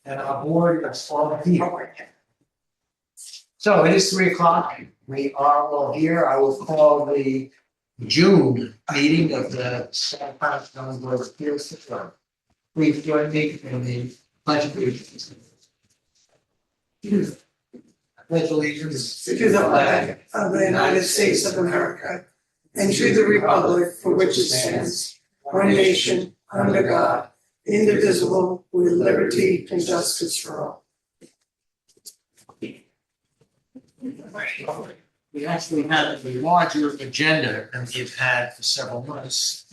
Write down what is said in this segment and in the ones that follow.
And our board is all here. So it is 3:00. We are all here. I will call the June meeting of the South Carolina Zoning Board of Appeals to order. Please join me in the pledge of allegiance. I pledge allegiance To the flag of the United States of America and to the republic for which it stands, one nation, under God, indivisible, with liberty and justice for all. We actually have a larger agenda than we've had for several months.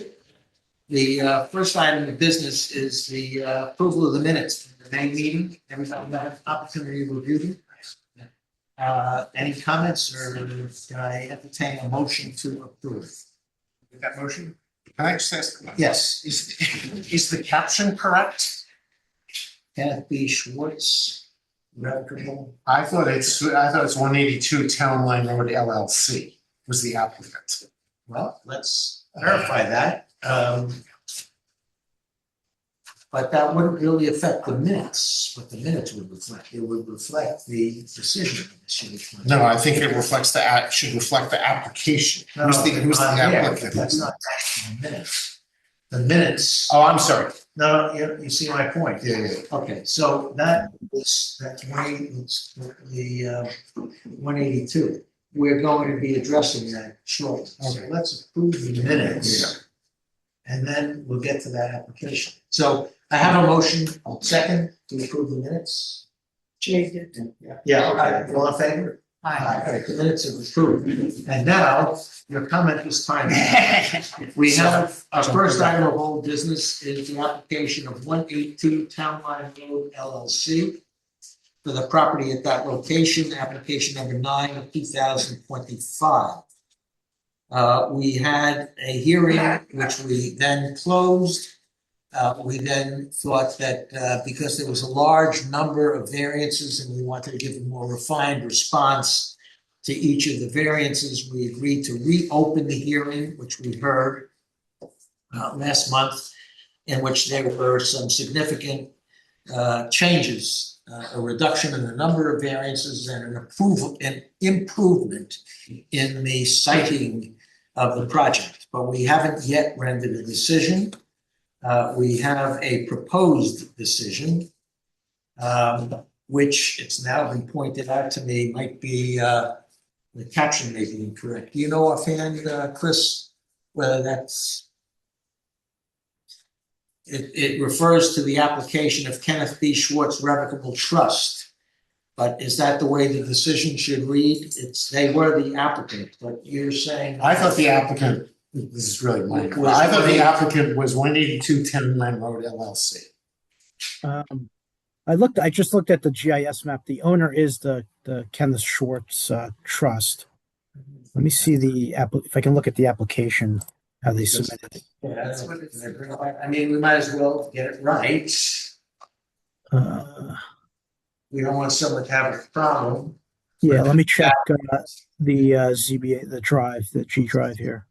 The first item of business is the approval of the minutes from the May meeting. Everybody had an opportunity to review them. Any comments, or can I entertain a motion to approve? That motion? Can I just ask? Yes. Is the caption correct? Kenneth B. Schwartz, revocable. I thought it's 182 Town Line Road LLC was the applicant. Well, let's verify that. But that wouldn't really affect the minutes. What the minutes would reflect, it would reflect the decision of the city. No, I think it reflects should reflect the application. Who's the applicant? That's not the minutes. The minutes. Oh, I'm sorry. No, you see my point. Yeah. Okay, so that's the 182. We're going to be addressing that shortly. So let's approve the minutes. And then we'll get to that application. So I have a motion, second, to approve the minutes. Jay did. Yeah, okay, all in favor? Aye. Okay, the minutes are approved. And now, your comment is time. We have our first item of old business is the application of 182 Town Line Road LLC for the property at that location, application number 9 of 2025. We had a hearing, which we then closed. We then thought that because there was a large number of variances and we wanted to give a more refined response to each of the variances, we agreed to reopen the hearing, which we heard last month, in which there were some significant changes, a reduction in the number of variances and an improvement in the siting of the project. But we haven't yet rendered a decision. We have a proposed decision, which it's now been pointed out to me might be, the caption may be incorrect. Do you know offhand, Chris, whether that's, it refers to the application of Kenneth B. Schwartz Revocable Trust. But is that the way the decision should read? They were the applicant, but you're saying. I thought the applicant, this is really minor. I thought the applicant was 182 Town Line Road LLC. I just looked at the GIS map. The owner is the Kenneth Schwartz Trust. Let me see if I can look at the application, how they submitted it. Yeah, that's what it's. I mean, we might as well get it right. We don't want someone to have a problem. Yeah, let me check the ZBA, the G drive here.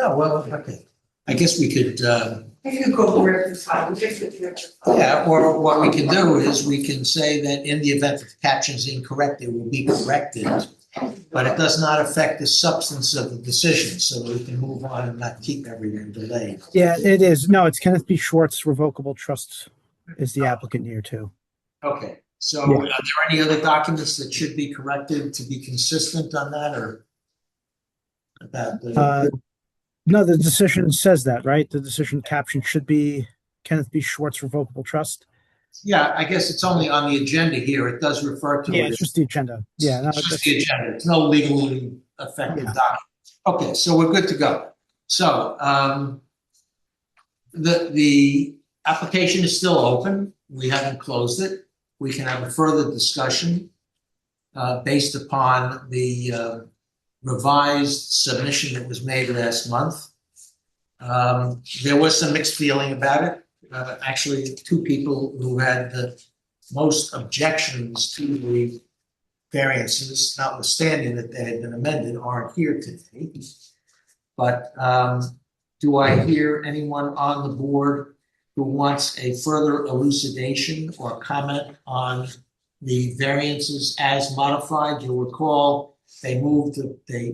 Oh, well, okay. I guess we could, You can go over the file, we just get the extra file. yeah, or what we can do is we can say that in the event that the caption is incorrect, it will be corrected. But it does not affect the substance of the decision, so we can move on and not keep everything delayed. Yeah, it is. No, it's Kenneth B. Schwartz Revocable Trust is the applicant here too. Okay, so Yeah. are there any other documents that should be corrected to be consistent on that, or about the? No, the decision says that, right? The decision caption should be Kenneth B. Schwartz Revocable Trust. Yeah, I guess it's only on the agenda here. It does refer to Yeah, it. it's just the agenda. Yeah, no, It's just the agenda. It's no legally effective Yeah. document. Okay, so we're good to go. So, the application is still open. We haven't closed it. We can have a further discussion based upon the revised submission that was made last month. There was some mixed feeling about it. Actually, two people who had the most objections to the variances, notwithstanding that they had been amended, aren't here today. But do I hear anyone on the board who wants a further elucidation or comment on the variances as modified? You'll recall they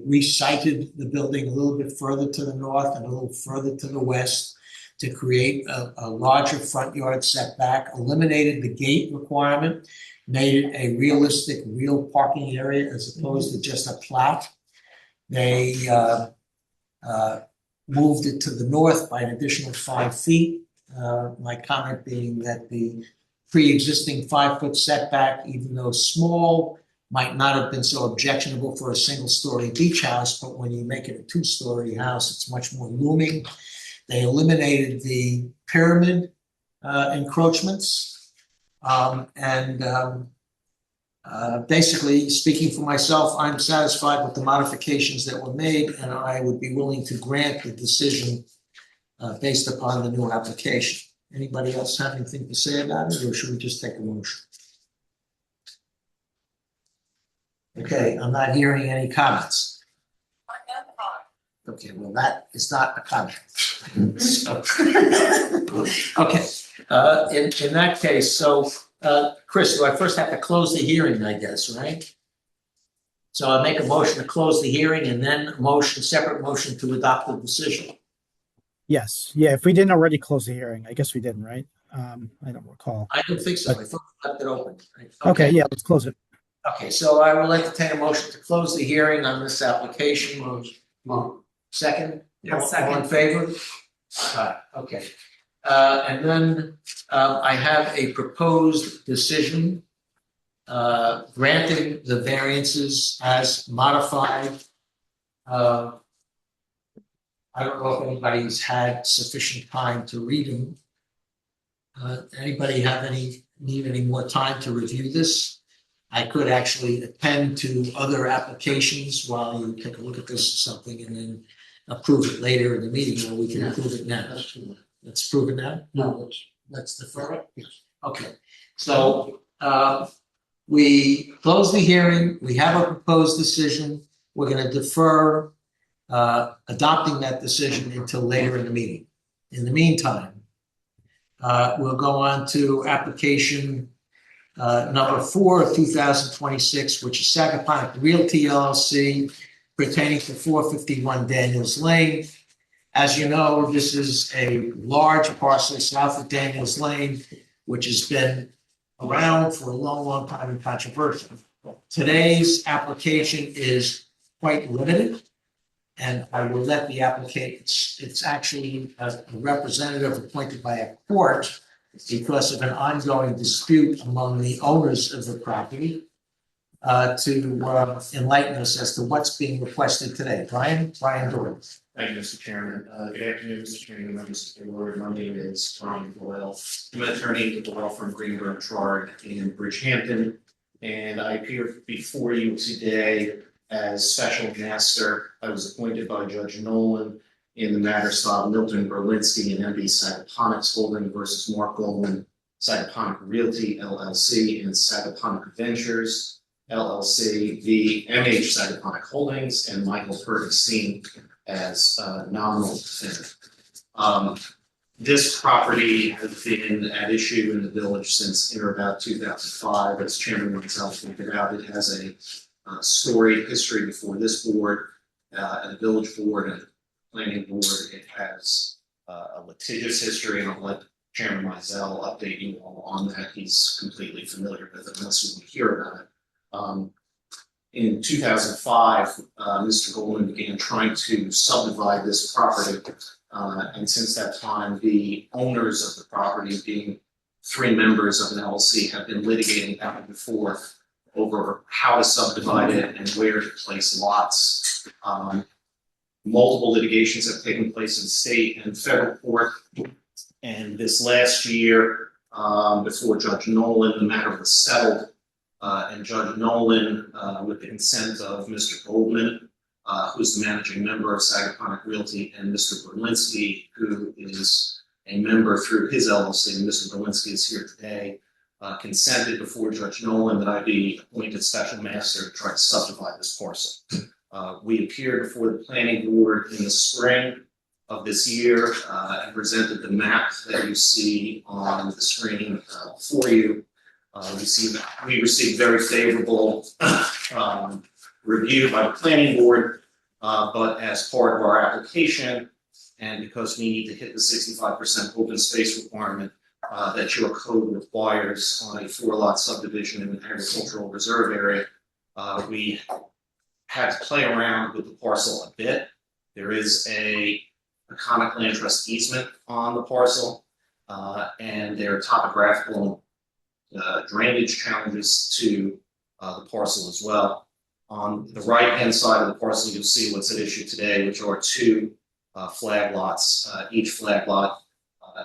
resited the building a little bit further to the north and a little further to the west to create a larger front yard setback, eliminated the gate requirement, made it a realistic, real parking area as opposed to just a plat. They moved it to the north by an additional 5 feet. My comment being that the pre-existing 5-foot setback, even though small, might not have been so objectionable for a single-story beach house, but when you make it a 2-story house, it's much more looming. They eliminated the pyramid encroachments. Basically, speaking for myself, I'm satisfied with the modifications that were made, and I would be willing to grant the decision based upon the new application. Anybody else have anything to say about it, or should we just take a motion? Okay, I'm not hearing any comments. Okay, well, that is not a comment. So, okay, in that case, so Chris, do I first have to close the hearing, I guess, right? So I make a motion to close the hearing and then a separate motion to adopt the decision. Yes. Yeah. If we didn't already close the hearing, I guess we didn't, right? I don't recall. I don't think so. I thought we left it open. Right? Okay. Yeah. Let's close it. Okay, so I will entertain a motion to close the hearing on this application. Second? Yeah, second. All in favor? Okay. And then I have a proposed decision granting the variances as modified. I don't know if anybody's had sufficient time to read them. Anybody need any more time to review this? I could actually append to other applications while you take a look at this or something and then approve it later in the meeting, or we can approve it now. Let's prove it now? No, Let's defer it? Yes. Okay, so we close the hearing, we have a proposed decision, we're gonna defer adopting that decision until later in the meeting. In the meantime, we'll go on to application number 4 of 2026, which is Sagaponic Realty LLC pertaining to 451 Daniels Lane. As you know, this is a large parcel south of Daniels Lane, which has been around for a long, long time and controversial. Today's application is quite limited, and I will let the applicant, it's actually a representative appointed by a court because of an ongoing dispute among the owners of the property to enlighten us as to what's being requested today. Brian Doyle. Thank you, Mr. Chairman. Good afternoon, Mr. Chairman, members of the board. My name is Brian Doyle. I'm an attorney at the law firm Greenberg Trard in Bridgehampton, and I appear before you today as special master. I was appointed by Judge Nolan in the matter style Milton Berlinski and MB Sagaponics Holding versus Mark Goldman, Sagaponic Realty LLC, and Sagaponic Ventures LLC, the MH Sagaponic Holdings, and Michael Ferguson as nominal defendant. This property has been at issue in the village since in or about 2005. As Chairman Wenzel pointed out, it has a storied history before this board, and the village board and planning board. It has a litigious history, and I'll let Chairman Mizell update you all on that. He's completely familiar with it unless you want to hear about it. In 2005, Mr. Goldman began trying to subdivide this property, and since that time, the owners of the property, being 3 members of an LLC, have been litigating back and forth over how to subdivide it and where to place lots. Multiple litigations have taken place in state and federal court. And this last year, before Judge Nolan, the matter was settled. And Judge Nolan, with the consent of Mr. Goldman, who's the managing member of Sagaponic Realty, and Mr. Berlinski, who is a member through his LLC, and Mr. Berlinski is here today, consented before Judge Nolan that I be appointed special master to try to subdivide this parcel. We appeared before the planning board in the spring of this year and presented the map that you see on the screen for you. We received very favorable review by the planning board, but as part of our application, and because we need to hit the 65% open space requirement that your code requires on a 4-lot subdivision in an agricultural reserve area, we had to play around with the parcel a bit. There is a Conic Land Trust easement on the parcel, and there are topographical drainage challenges to the parcel as well. On the right-hand side of the parcel, you'll see what's at issue today, which are 2 flag lots. Each flag lot,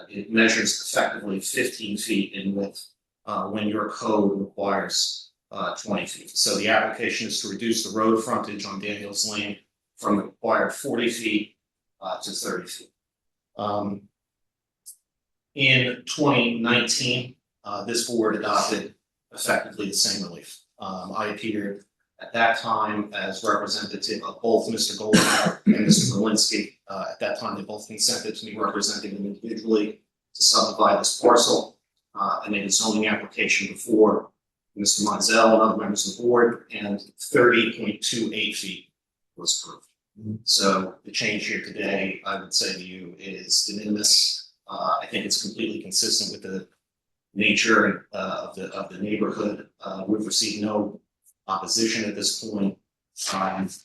it measures effectively 15 feet in width when your code requires 20 feet. So the application is to reduce the road frontage on Daniels Lane from the required 40 feet to 30 feet. In 2019, this board adopted effectively the same relief. I appeared at that time as representative of both Mr. Goldman and Mr. Berlinski. At that time, they both consented to me representing them individually to subdivide this parcel. I made a zoning application before Mr. Mizell and other members of the board, and 30.28 feet was approved. So the change here today, I would say to you, is de minimis. I think it's completely consistent with the nature of the neighborhood. We've received no opposition at this point. And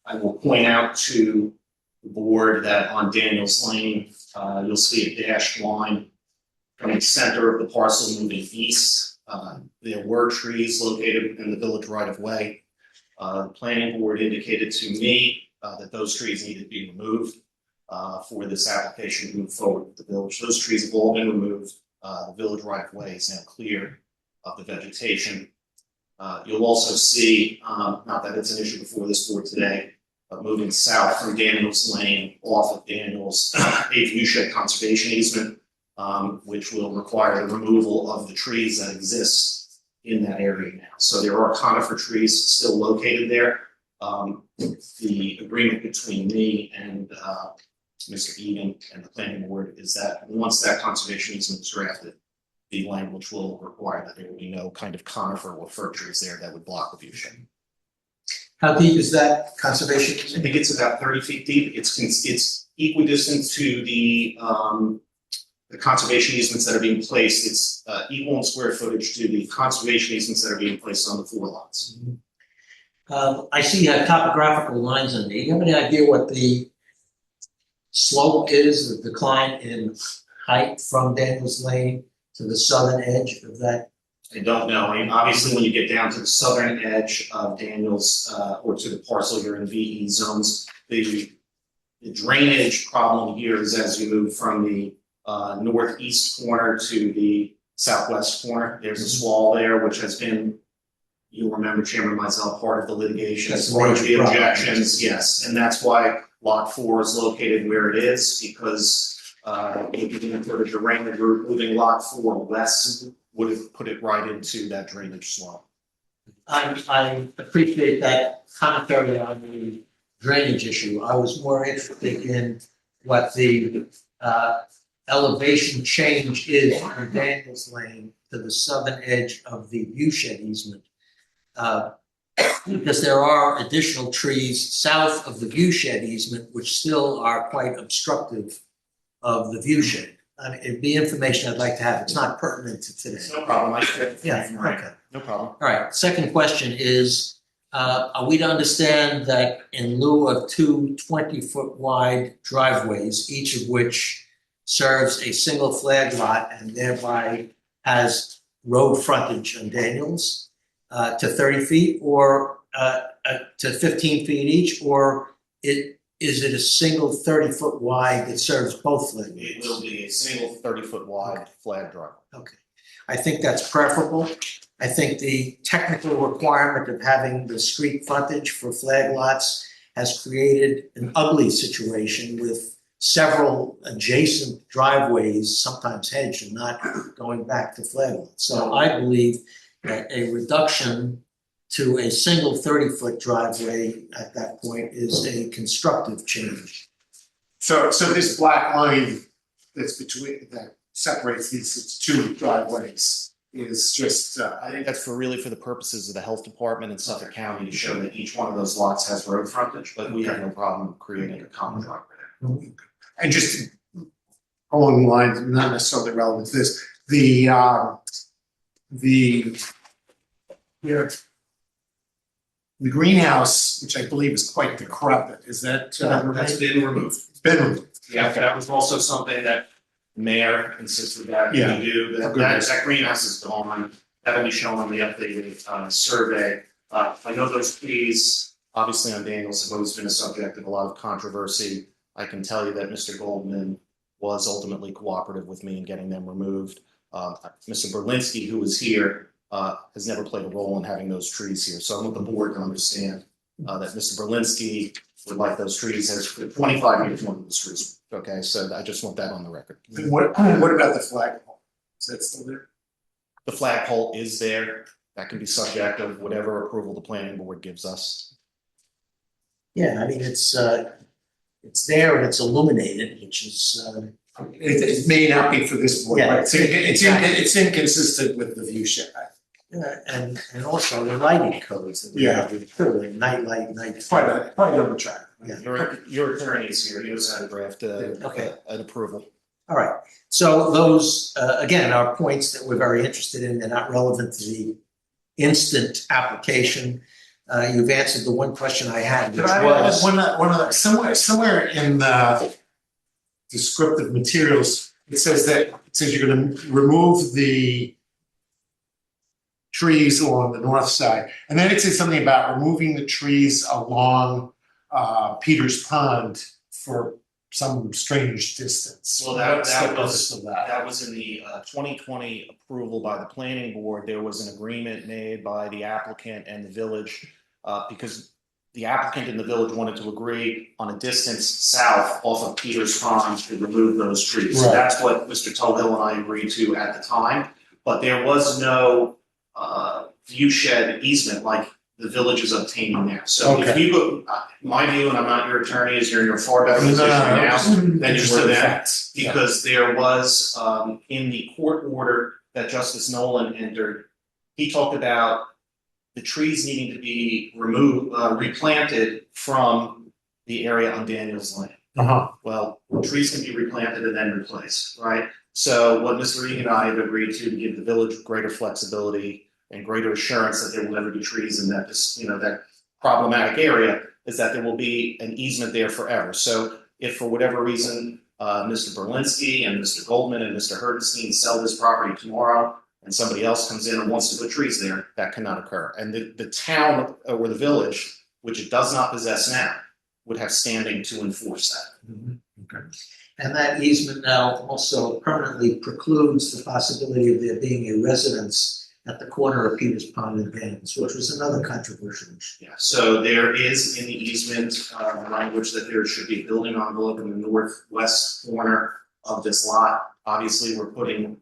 I will point out to the board that on Daniels Lane, you'll see a dashed line from the center of the parcel moving east. There were trees located within the village right-of-way. The planning board indicated to me that those trees needed to be removed for this application to move forward with the village. Those trees have all been removed. The village right-of-way is now clear of the vegetation. You'll also see, not that it's an issue before this board today, but moving south from Daniels Lane off of Daniels, a viewshed conservation easement, which will require the removal of the trees that exist in that area now. So there are conifer trees still located there. The agreement between me and Mr. Egan and the planning board is that once that conservation easement is drafted, the language will require that there will be no kind of conifer or fir trees there that would block the view shed. How deep is that conservation? I think it's about 30 feet deep. It's equidistant to the conservation easements that are being placed. It's equal in square footage to the conservation easements that are being placed on the 4 lots. I see you have topographical lines on there. You have any idea what the slope is, the decline in height from Daniels Lane to the southern edge of that? I don't know. I mean, obviously, when you get down to the southern edge of Daniels or to the parcel you're in VE zones, the drainage problem here is as you move from the northeast corner to the southwest corner. There's a swale there, which has been, you'll remember, Chairman Mizell, part of the litigation, part of the objections. Yes, and that's why Lot 4 is located where it is, because if you put a drainage route moving Lot 4 west would have put it right into that drainage swamp. I appreciate that commentary on the drainage issue. I was more interested in what the elevation change is from Daniels Lane to the southern edge of the viewshed easement. Because there are additional trees south of the viewshed easement which still are quite obstructive of the viewshed. I mean, it'd be information I'd like to have. It's not pertinent to today. No problem. Yeah, okay. No problem. All right, second question is, are we to understand that in lieu of 2 20-foot wide driveways, each of which serves a single flag lot and thereby has road frontage on Daniels to 30 feet, or to 15 feet each, or is it a single 30-foot wide that serves both flag It lots? will be a single 30-foot wide flag driveway. Okay, I think that's preferable. I think the technical requirement of having the street frontage for flag lots has created an ugly situation with several adjacent driveways, sometimes hedged and not going back to flag lots. So I believe that a reduction to a single 30-foot driveway at that point is a constructive change. So this black line that's between, that separates these two driveways is just, I think that's for the purposes of the health department in Suffolk County to show that each one of those lots has road frontage, but we have no problem creating a common driveway. and just along the lines, not necessarily relevant to this, here, the greenhouse, which I believe is quite decrepit, is that? That's been removed. It's been removed. Yeah, that was also something that mayor insisted that we Yeah. do, that greenhouse is gone, that'll be shown on the updated survey. I know those trees, obviously on Daniels, have always been a subject of a lot of controversy. I can tell you that Mr. Goldman was ultimately cooperative with me in getting them removed. Mr. Berlinski, who was here, has never played a role in having those trees here, so I want the board to understand that Mr. Berlinski would like those trees, has for 25 years wanted those trees. Okay, so I just want that on the record. And what about the flagpole? Is that still there? The flagpole is there. That can be subject of whatever approval the planning board gives us. Yeah, I mean, it's there and it's illuminated, which is, It may not be for this board, Yeah, but it's inconsistent with the view shed. and also the lighting codes that we have, clearly, night light, night. Probably on the track. Yeah. Your attorney is here. He knows how to draft Okay. an approval. All right, so those, again, are points that we're very interested in. They're not relevant to the instant application. You've answered the one question I had, which Could I was. add one other, somewhere in the descriptive materials, it says you're gonna remove the trees along the north side, and then it says something about removing the trees along Peters Pond for some strange distance. Well, that What's the was- purpose of that? That was in the 2020 approval by the planning board. There was an agreement made by the applicant and the village because the applicant and the village wanted to agree on a distance south off of Peters Pond to remove those trees. So Right. that's what Mr. Tulhill and I agreed to at the time. But there was no view shed easement like the village is obtaining now. So if Okay. you go, my view, and I'm not your attorney, is you're in a far better position now than you were then. Because there was, in the court order that Justice Nolan entered, he talked about the trees needing to be removed, replanted from the area on Daniels Lane. Well, trees can be replanted and then replaced, right? So what Mr. Egan and I have agreed to give the village greater flexibility and greater assurance that there will never be trees in that, that problematic area, is that there will be an easement there forever. So if for whatever reason, Mr. Berlinski and Mr. Goldman and Mr. Hertenstein sell this property tomorrow and somebody else comes in and wants to put trees there, that cannot occur. And the town or the village, which it does not possess now, would have standing to enforce that. Okay. And that easement now also permanently precludes the possibility of there being a residence at the corner of Peters Pond and Daniels, which was another controversial issue. Yeah, so there is in the easement, language that there should be a building envelope in the northwest corner of this lot. Obviously, we're putting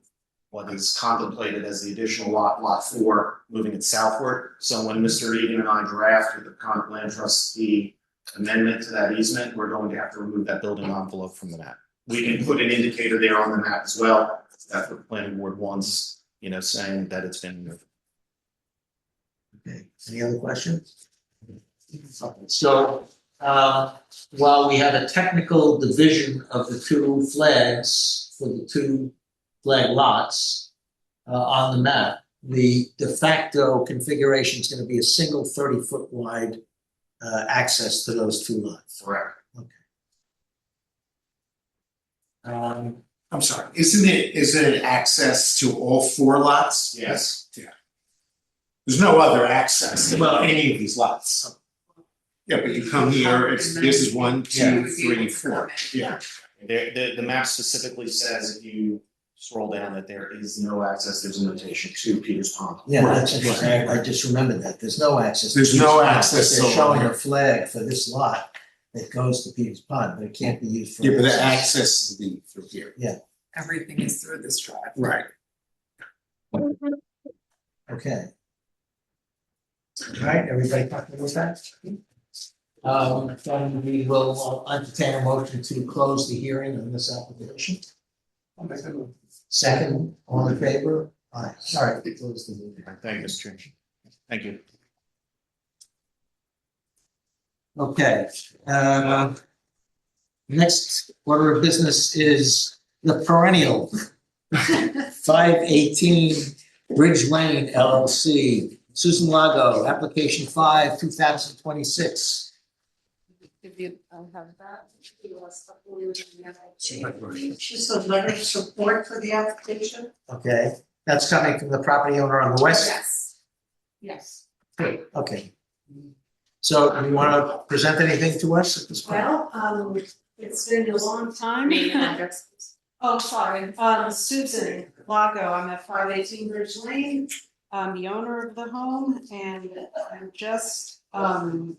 what is contemplated as the additional lot 4, moving it southward. So when Mr. Egan and I draft with the Concord Land Trust the amendment to that easement, we're going to have to remove that building envelope from the map. We can put an indicator there on the map as well. That's what the planning board wants, saying that it's been removed. Okay, any other questions? So, while we have a technical division of the two flags for the two flag lots on the map, the de facto configuration is going to be a single 30-foot wide access to those two lots. Correct. I'm sorry, isn't it access to all 4 lots? Yes. There's no other access to any of these lots. Yeah, but you come here, this is 1, 2, 3, 4. Yeah. The map specifically says if you scroll down that there is no access, there's a notation to Peters Pond. Yeah, that's interesting. I just remembered that. There's no access. to There's Peters no Pond, access, but they're so- showing a flag for this lot that goes to Peters Pond, but it can't be used for. Yeah, but the access is the through here. Everything is through this drive. Right. Okay. All right, everybody comfortable with that? Then we will entertain a motion to close the hearing on this application. Second, all in favor? Aye, sorry, we closed the hearing. Thank you, Mr. Chairman. Thank you. Okay, next order of business is the perennial 518 Bridge Lane LLC, Susan Lago, application 5/2026. If you have that. Just a letter of support for the application? Okay, that's coming from the property owner on the west. Yes. Yes. Great, okay. So do you want to present anything to us at this point? Well, it's been a long time. Name and address. Oh, sorry, Susan Lago, I'm at 518 Bridge Lane. I'm the owner of the home and I'm just, I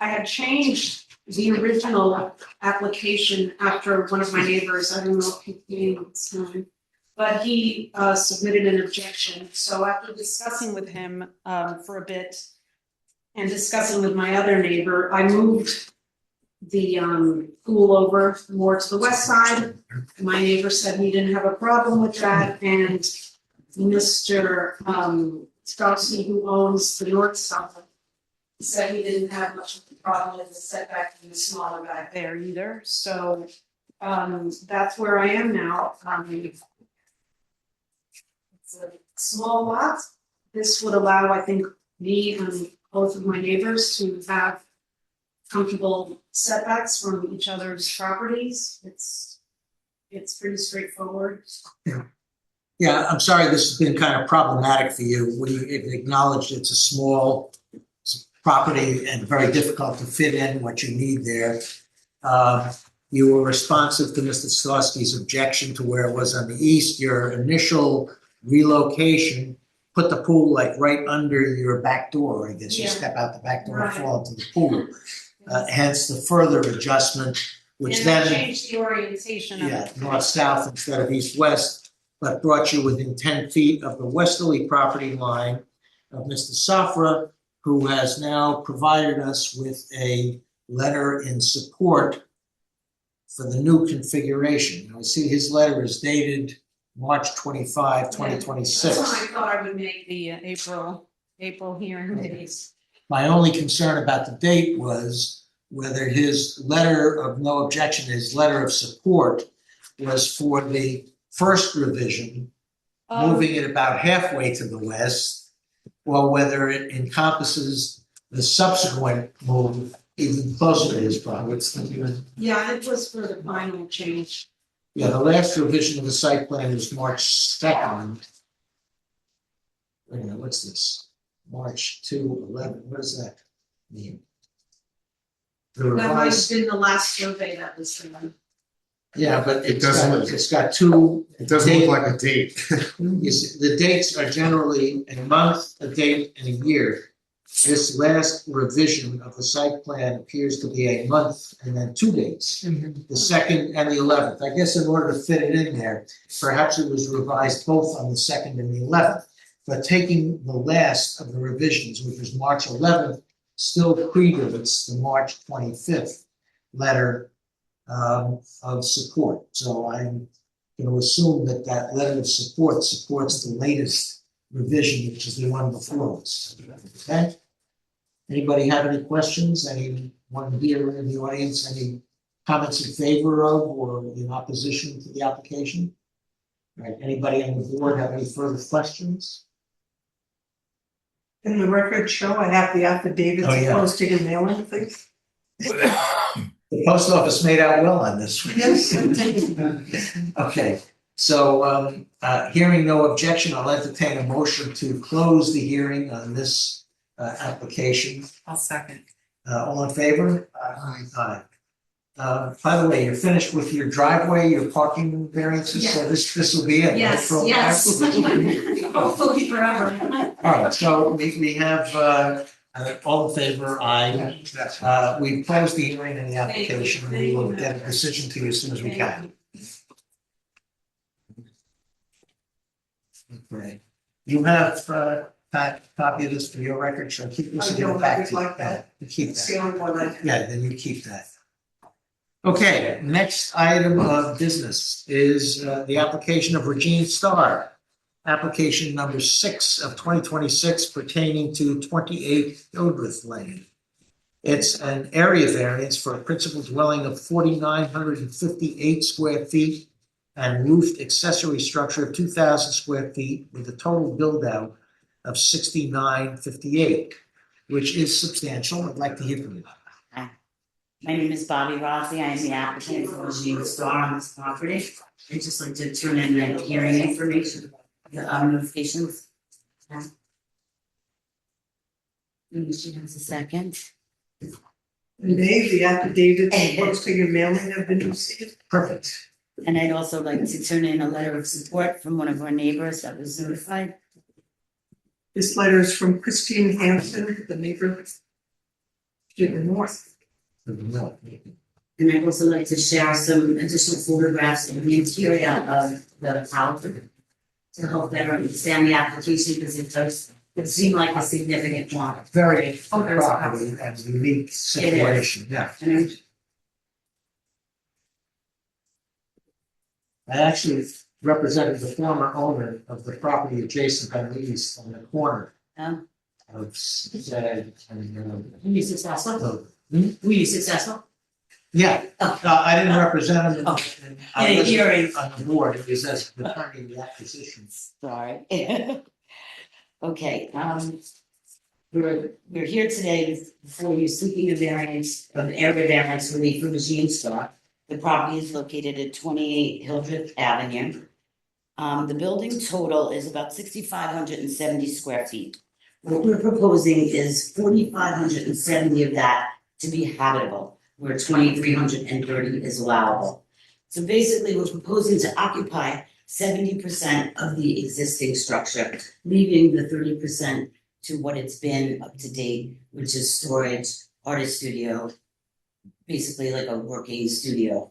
had changed the original application after one of my neighbors, I don't know if he came this time. But he submitted an objection, so after discussing with him for a bit and discussing with my other neighbor, I moved the pool over more to the west side. My neighbor said he didn't have a problem with that, and Mr. Straussy, who owns the north side, said he didn't have much of a problem with the setback from the smaller back there either. So that's where I am now. It's a small lot. This would allow, I think, me and both of my neighbors to have comfortable setbacks from each other's properties. It's pretty straightforward. Yeah, I'm sorry, this has been kind of problematic for you. We acknowledged it's a small property and very difficult to fit in what you need there. You were responsive to Mr. Slosky's objection to where it was on the east. Your initial relocation put the pool like right under your back door. I guess you Yeah. step out the back door and Right. fall into the pool. Hence the further adjustment, which And I then, changed the orientation of yeah, it. north-south instead of east-west, but brought you within 10 feet of the westerly property line of Mr. Safra, who has now provided us with a letter in support for the new configuration. I see his letter is dated March 25, 2026. That's when I thought I would make the April hearing days. My only concern about the date was whether his letter of no objection, his letter of support was for the first revision, moving it about halfway to the west, or whether it encompasses the subsequent move even closer to his property. Yeah, it was for the final change. Yeah, the last revision of the site plan was March 2nd. Wait a minute, what's this? March 2/11, what does that mean? The That might have revised, been the last survey that was done. yeah, but It doesn't- it's got two. It doesn't look like a date. You see, the dates are generally a month, a date, and a year. This last revision of the site plan appears to be a month and then 2 dates, the 2nd and the 11th. I guess in order to fit it in there, perhaps it was revised both on the 2nd and the 11th. But taking the last of the revisions, which was March 11th, still predates the March 25th letter of support. So I'm going to assume that that letter of support supports the latest revision, which is the one before us. Okay? Anybody have any questions? Anyone here in the audience, any comments in favor of or in opposition to the application? All right, anybody on the board have any further questions? Can the record show I have the affidavits Oh, yeah. posting and mailing things? The post office made out well on this one. Yes. Okay, so hearing no objection, I'll entertain a motion to close the hearing on this application. I'll second. All in favor? Aye. By the way, you're finished with your driveway, your parking variances, so this will be it. right, Yes, for- yes. Hopefully forever. All right, so we have, all in favor, aye. We closed the hearing and the application, we will get a decision to you as soon as we can. Okay. You have, copy of this for your record, so keep this I and give it don't back to you. like that. Keep It's that. the only one I have. Yeah, then you keep that. Okay, next item of business is the application of Regine Starr. Application number 6 of 2026 pertaining to 28 Hildreth Lane. It's an area variance for a principal dwelling of 4,958 square feet and roofed accessory structure of 2,000 square feet with a total build out of 6,958, which is substantial. I'd like to hear from you. My name is Bobby Rossi. I am the applicant for Regina Star on this property. I'd just like to turn in the hearing information, the notifications. Maybe she has a second. May the affidavit posting and mailing have been received. Perfect. And I'd also like to turn in a letter of support from one of our neighbors that was notified. This letter is from Christine Hansen, the neighbor to the north. And I'd also like to share some additional photographs of the interior of the house to help better understand the application because it seemed like a significant one. Very property and unique situation, yeah. And I actually represented the former owner of the property adjacent on the east on the corner um, of Zed and. were you successful? Hmm? Were you successful? Yeah, Oh. I didn't represent him. Oh. I In a wasn't hearing. on the board, it was as the attorney in the acquisition. Sorry. Okay, we're here today before you seeking a variance of area variance relief for Regine Star. The property is located at 28 Hildreth Avenue. The building total is about 6,570 square feet. What we're proposing is 4,570 of that to be habitable, where 2,330 is allowable. So basically, we're proposing to occupy 70% of the existing structure, leaving the 30% to what it's been up to date, which is storage, artist studio, basically like a working studio.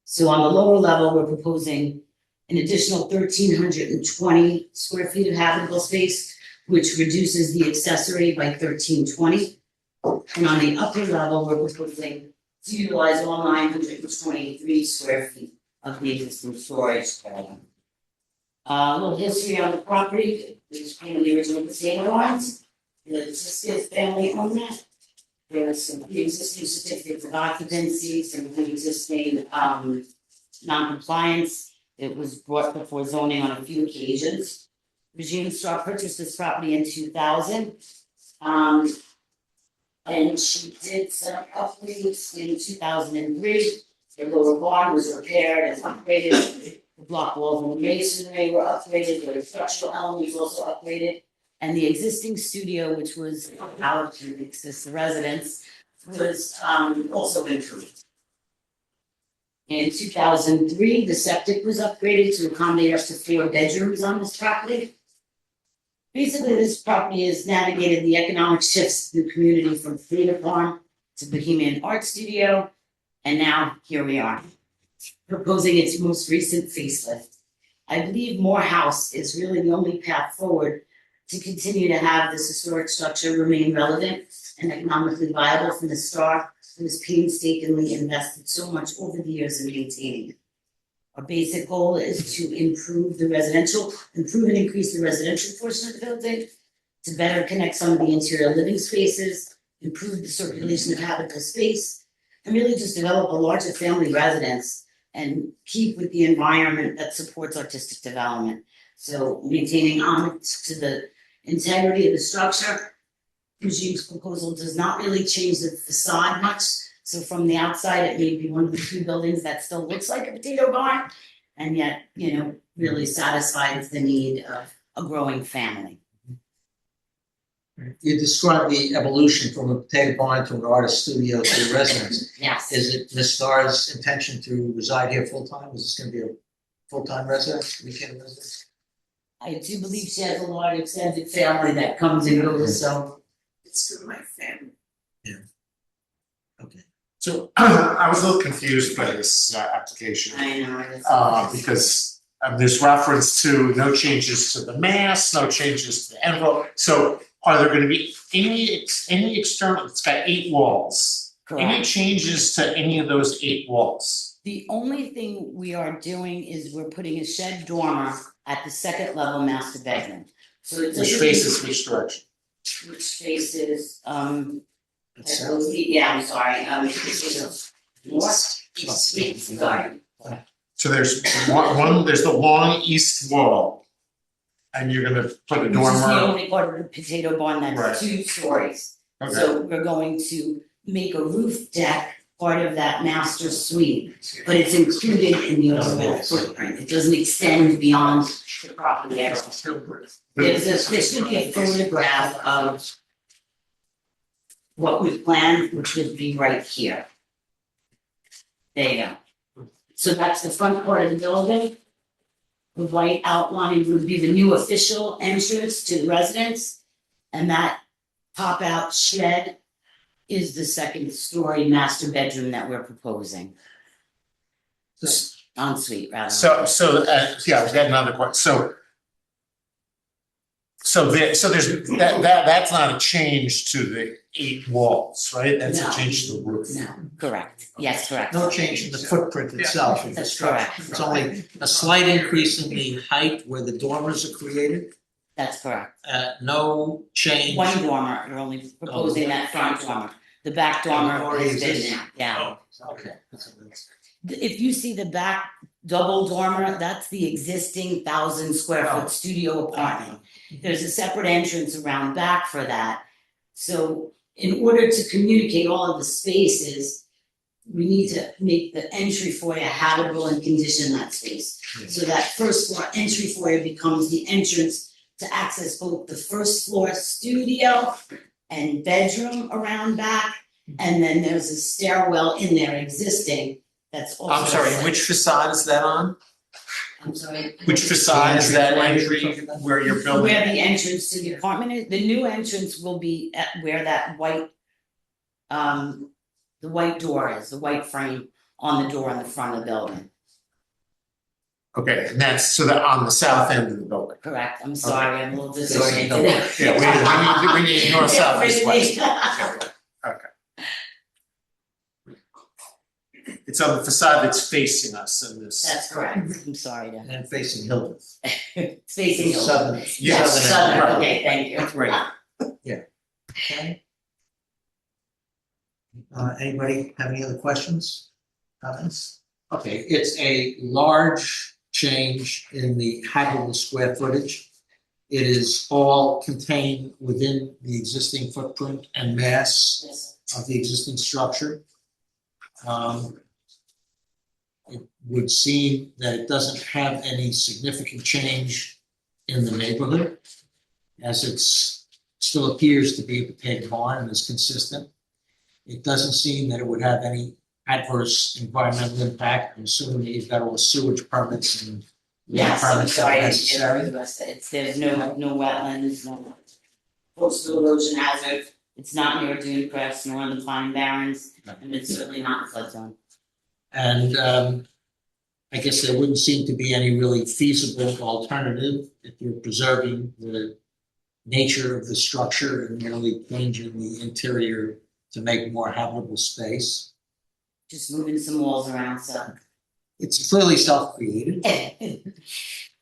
So on the lower level, we're proposing an additional 1,320 square feet of habitable space, which reduces the accessory by 1,320. And on the upper level, we're proposing to utilize all 923 square feet of the existing storage area. A little history on the property, there's kind of the original potato lines. The Cisco family owned that. There's some pre-existing certificates of occupancy, some pre-existing non-compliance. It was brought before zoning on a few occasions. Regina Star purchased this property in 2000. And she did some upgrades in 2003. The lower barn was repaired and upgraded. The block walls and the masonry were upgraded. The structural elements also upgraded. And the existing studio, which was out to the residence, was also improved. In 2003, the septic was upgraded to accommodate up to 4 bedrooms on this property. Basically, this property has navigated the economic shifts in the community from theater farm to Bohemian Art Studio, and now here we are, proposing its most recent facelift. I believe Moore House is really the only path forward to continue to have this historic structure remain relevant and economically viable from the Star, who has painstakingly invested so much over the years in maintaining it. Our basic goal is to improve and increase the residential portion of the building, to better connect some of the interior living spaces, improve the circulation of habitable space, and really just develop a larger family residence and keep with the environment that supports artistic development. So maintaining homage to the integrity of the structure. Regine's proposal does not really change the facade much. So from the outside, it may be one of the few buildings that still looks like a potato barn, and yet, really satisfies the need of a growing family. You described the evolution from a potato barn to an artist studio to a residence. Yes. Is it Ms. Starr's intention to reside here full-time? Is this gonna be a full-time residence, weekend residence? I do believe she has a large extended family that comes and goes, so. It's for my family. Okay. So I was a little confused by this application. I know. Because there's reference to no changes to the mass, no changes to the envelope. So are there gonna be any external, it's got 8 walls. Any Correct. changes to any of those 8 walls? The only thing we are doing is we're putting a shed dormer at the second level master bedroom. So it Which doesn't. faces which direction? Which faces, That's I believe, yeah, I'm sorry, it faces north, east, sorry. So there's there's the long east wall. And you're gonna put a Which is the dormer. only part of the potato barn Right. that's 2 stories. Okay, So we're going to make a roof deck part of that master suite, but it's included in the overall footprint. It doesn't extend beyond the property area. There should be a photograph of what we planned, which would be right here. There you go. So that's the front part of the building. The white outline would be the new official entrance to the residence. And that pop-out shed is the second story master bedroom that we're proposing. Ensuite, rather. yeah, we got another question, so there's that's not a change to the 8 walls, right? That's a No. change to the roof. No, correct. Yes, correct. No change in the footprint itself of the That's structure. correct. It's only a slight increase in the height where the dormers are created. That's correct. No change. One dormer, you're only proposing that front dormer. The back dormer Already has been exists. there, yeah. Okay. If you see the back double dormer, that's the existing 1,000 square foot studio apartment. There's a separate entrance around back for that. So in order to communicate all of the spaces, we need to make the entry foyer habitable and condition that space. So that first floor entry foyer becomes the entrance to access both the first floor studio and bedroom around back. And then there's a stairwell in there existing that's also. I'm sorry, which facade is that on? I'm sorry. Which facade is that entry where you're building? Where the entrance to the apartment is, the new entrance will be at where that white, the white door is, the white frame on the door on the front of the building. Okay, and that's so that on the south end of the building. Correct, I'm sorry, I'm a little Sorry, disoriented. Yeah, we need north, south, east, west. Okay. It's on the facade that's facing us in this. That's correct, I'm sorry to, And facing Hilton. it's facing. Southern. Yes, southern end. southern, okay, thank you. Right. Okay. Anybody have any other questions, comments? Okay, it's a large change in the habitable square footage. It is all contained within the existing footprint and mass Yes. of the existing structure. It would seem that it doesn't have any significant change in the neighborhood, as it's still appears to be a potato barn and is consistent. It doesn't seem that it would have any adverse environmental impact. I'm assuming that you've got all the sewage permits and Yes, I'm permits that sorry, are it's necessary. there's no wetlands, no coastal erosion hazard, it's not near dune crest nor in the Pine Barrens, and it's certainly not in flood zone. And I guess there wouldn't seem to be any really feasible alternative if you're preserving the nature of the structure and merely changing the interior to make more habitable space. Just moving some walls around, so. It's clearly self-created,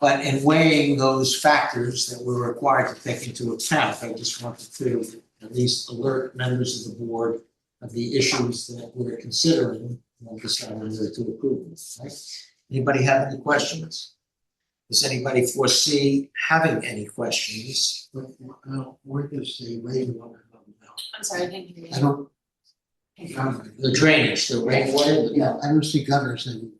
but in weighing those factors that we're required to take into account, I just wanted to at least alert members of the board of the issues that we're considering when deciding whether to approve this, right? Anybody have any questions? Does anybody foresee having any questions? Where does the rainwater come now? I'm sorry, I didn't hear you. I don't. The drainage, the rainwater? Yeah, I don't see gutters anywhere.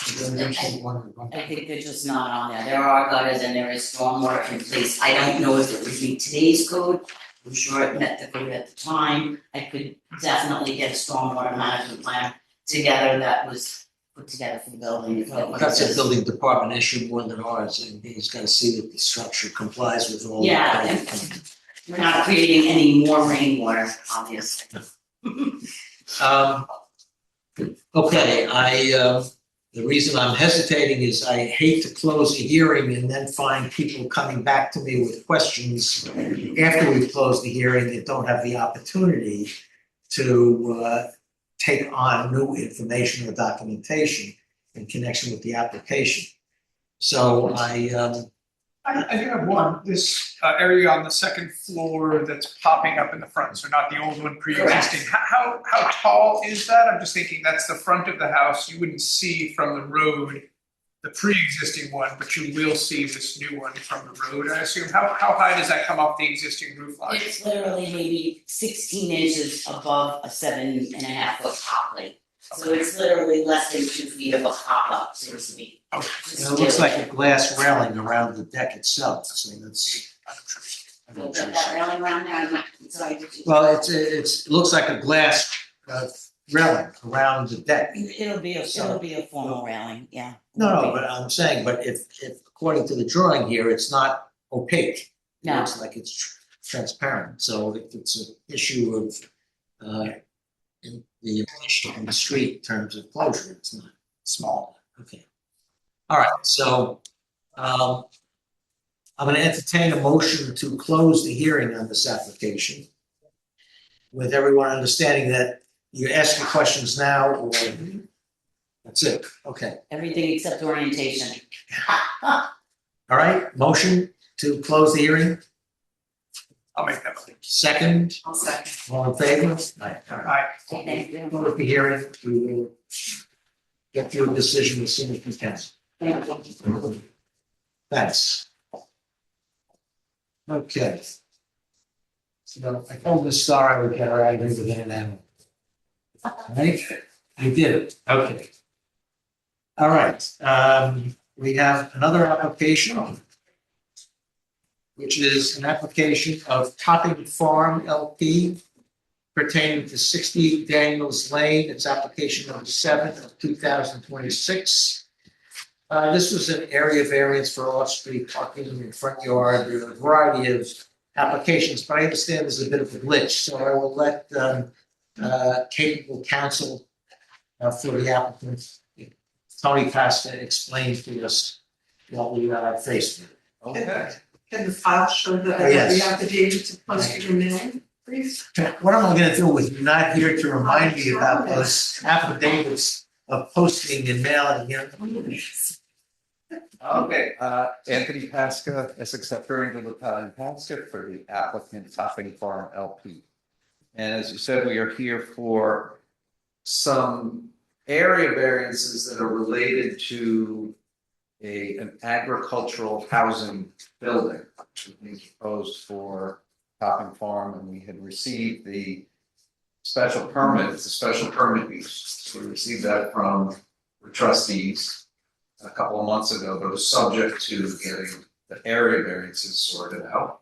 I don't see water running. I think they're just not on there, there are gutters and there is stormwater in place, I don't know if it would be today's code, I'm sure it met the code at the time. I could definitely get a stormwater management plan together that was put together for the building. if that That's a was- building department issue more than ours, and he's gotta see that the structure complies with all. Yeah, and we're not creating any more rainwater, obviously. Um, okay, the reason I'm hesitating is I hate to close a hearing and then find people coming back to me with questions after we've closed the hearing that don't have the opportunity to take on new information or documentation in connection with the application. So I do have one, this area on the second floor that's popping up in the front, so not the old one pre-existing. How tall is that? I'm just thinking that's the front of the house, you wouldn't see from the road the pre-existing one, but you will see this new one from the road, I assume. How high does that come off the existing roof line? It's literally maybe 16 inches above a 7.5 foot top plate. So it's literally less than 2 feet of a pop up, so to speak. it looks like a glass railing around the deck itself, so that's. We'll put that railing around there, I'm not, sorry, did you? Well, it looks like a glass railing around the deck. It'll be a formal railing, yeah. No, but I'm saying, but if according to the drawing here, it's not opaque. It No. looks like it's transparent, so if it's an issue of in the street in terms of closure, it's not small, okay. All right, so I'm gonna entertain a motion to close the hearing on this application. With everyone understanding that you ask your questions now, or that's it, okay. Everything except orientation. All right, motion to close the hearing, I'll make that motion. second, I'll second. all in favor? Aye. All right. Aye. Thank you. Close the hearing, we will get you a decision as soon as we can. Thank you. Thanks. Okay. So I told Ms. Starr I would get her out of here within an hour. Right? I did it, okay. All right, we have another application, which is an application of Topping Farm LP pertaining to 60 Daniels Lane, it's application number 7 of 2026. This was an area variance for off-street parking in front yard, there are a variety of applications, but I understand there's a bit of a glitch, so I will let capable counsel for the applicant, Tony Costa, explain to us what we are faced with. Okay. Can the file show that Oh, I have yes. the affidavit to post your mail, please? What am I gonna do with you not here to remind me about those affidavits of posting and mailing, you know? Okay, Anthony Pasca, Essex Septuagint Italian Pasca for the applicant Topping Farm LP. And as you said, we are here for some area variances that are related to an agricultural housing building, which is being proposed for Topping Farm, and we had received the special permit, it's a special permit use. So we received that from the trustees a couple of months ago, but it was subject to getting the area variances sorted out.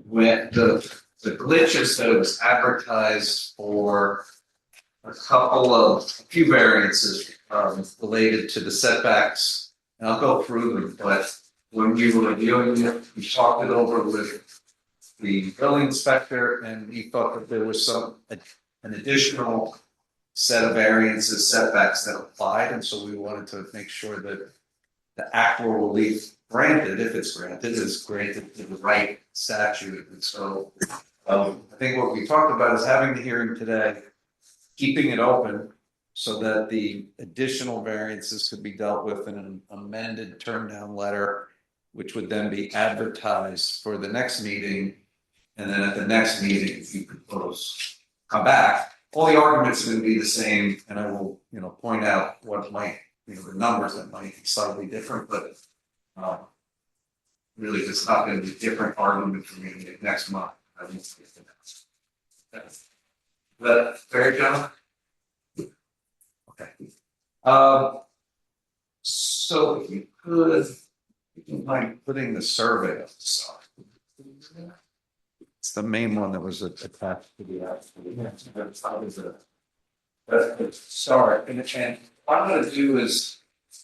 When the glitch is that it was advertised for a few variances related to the setbacks, and I'll go through them, but when we were reviewing it, we talked it over with the building inspector, and he thought that there was an additional set of variances, setbacks that applied, and so we wanted to make sure that the actual relief granted, if it's granted, is granted to the right statute. And so I think what we talked about is having the hearing today, keeping it open so that the additional variances could be dealt with in an amended turn down letter, which would then be advertised for the next meeting. And then at the next meeting, if you propose, come back, all the arguments are going to be the same, and I will, point out what might, the numbers that might be slightly different, but really, it's not going to be a different argument for me next month. I won't get to that. Is that fair, John? Okay. So if you could, mind putting the survey up the side. It's the main one that was attached to the application. That's the start. And what I'm gonna do is,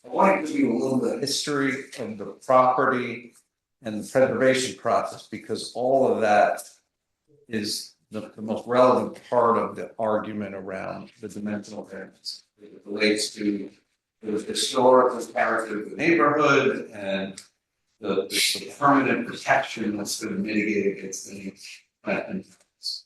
I want to give you a little bit of history of the property and the preservation process, because all of that is the most relevant part of the argument around the dimensional variance. It relates to the historical character of the neighborhood and the permanent protection that's going to mitigate against any plant impacts.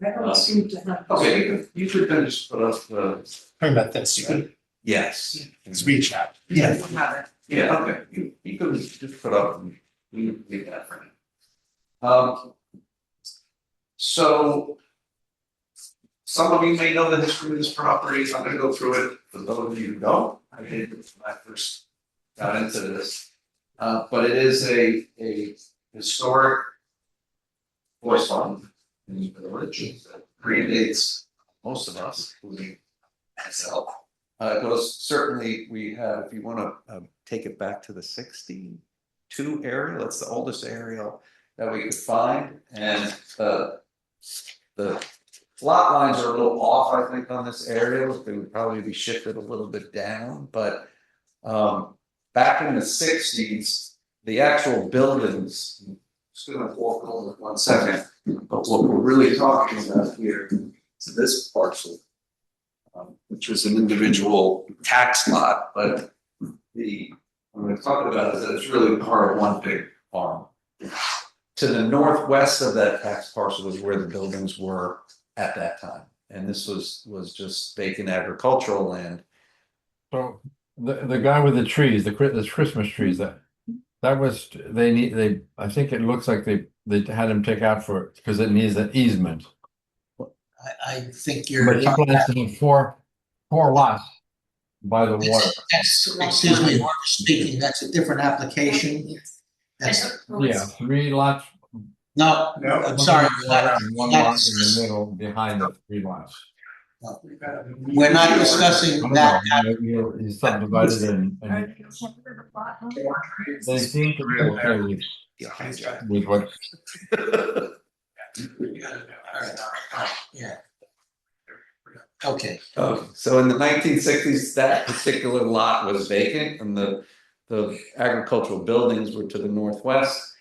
I don't seem to have. Okay, you could then just put up the, Talking about this, you can yes. speed chat. Yeah. Yeah, okay, you could just put up, and we can leave that for now. So some of you may know the history of this property. I'm gonna go through it. For those of you who don't, I did when I first got into this. But it is a historic horse farm in the village that predates most of us, including myself. It goes, certainly, we have, if you wanna take it back to the 62 area, that's the oldest area that we could find, and the lot lines are a little off, I think, on this area. They would probably be shifted a little bit down, but back in the 60s, the actual buildings, just gonna walk over 1 second, but what we're really talking about here is this parcel, which was an individual tax lot, but I'm gonna talk about is that it's really part of one big farm. To the northwest of that tax parcel is where the buildings were at that time, and this was just vacant agricultural land. So the guy with the trees, the Christmas trees, that was I think it looks like they had him take out for it because it needs an easement. I think you're. But he plans to have four lots by the water. Excuse me, Mark speaking, that's a different application. That's, Yeah, 3 lots. no, I'm sorry. One lot in the middle behind the 3 lots. We're not discussing that. He's subdivided and they seem to be okay with what. Yeah. Okay. So in the 1960s, that particular lot was vacant, and the agricultural buildings were to the northwest.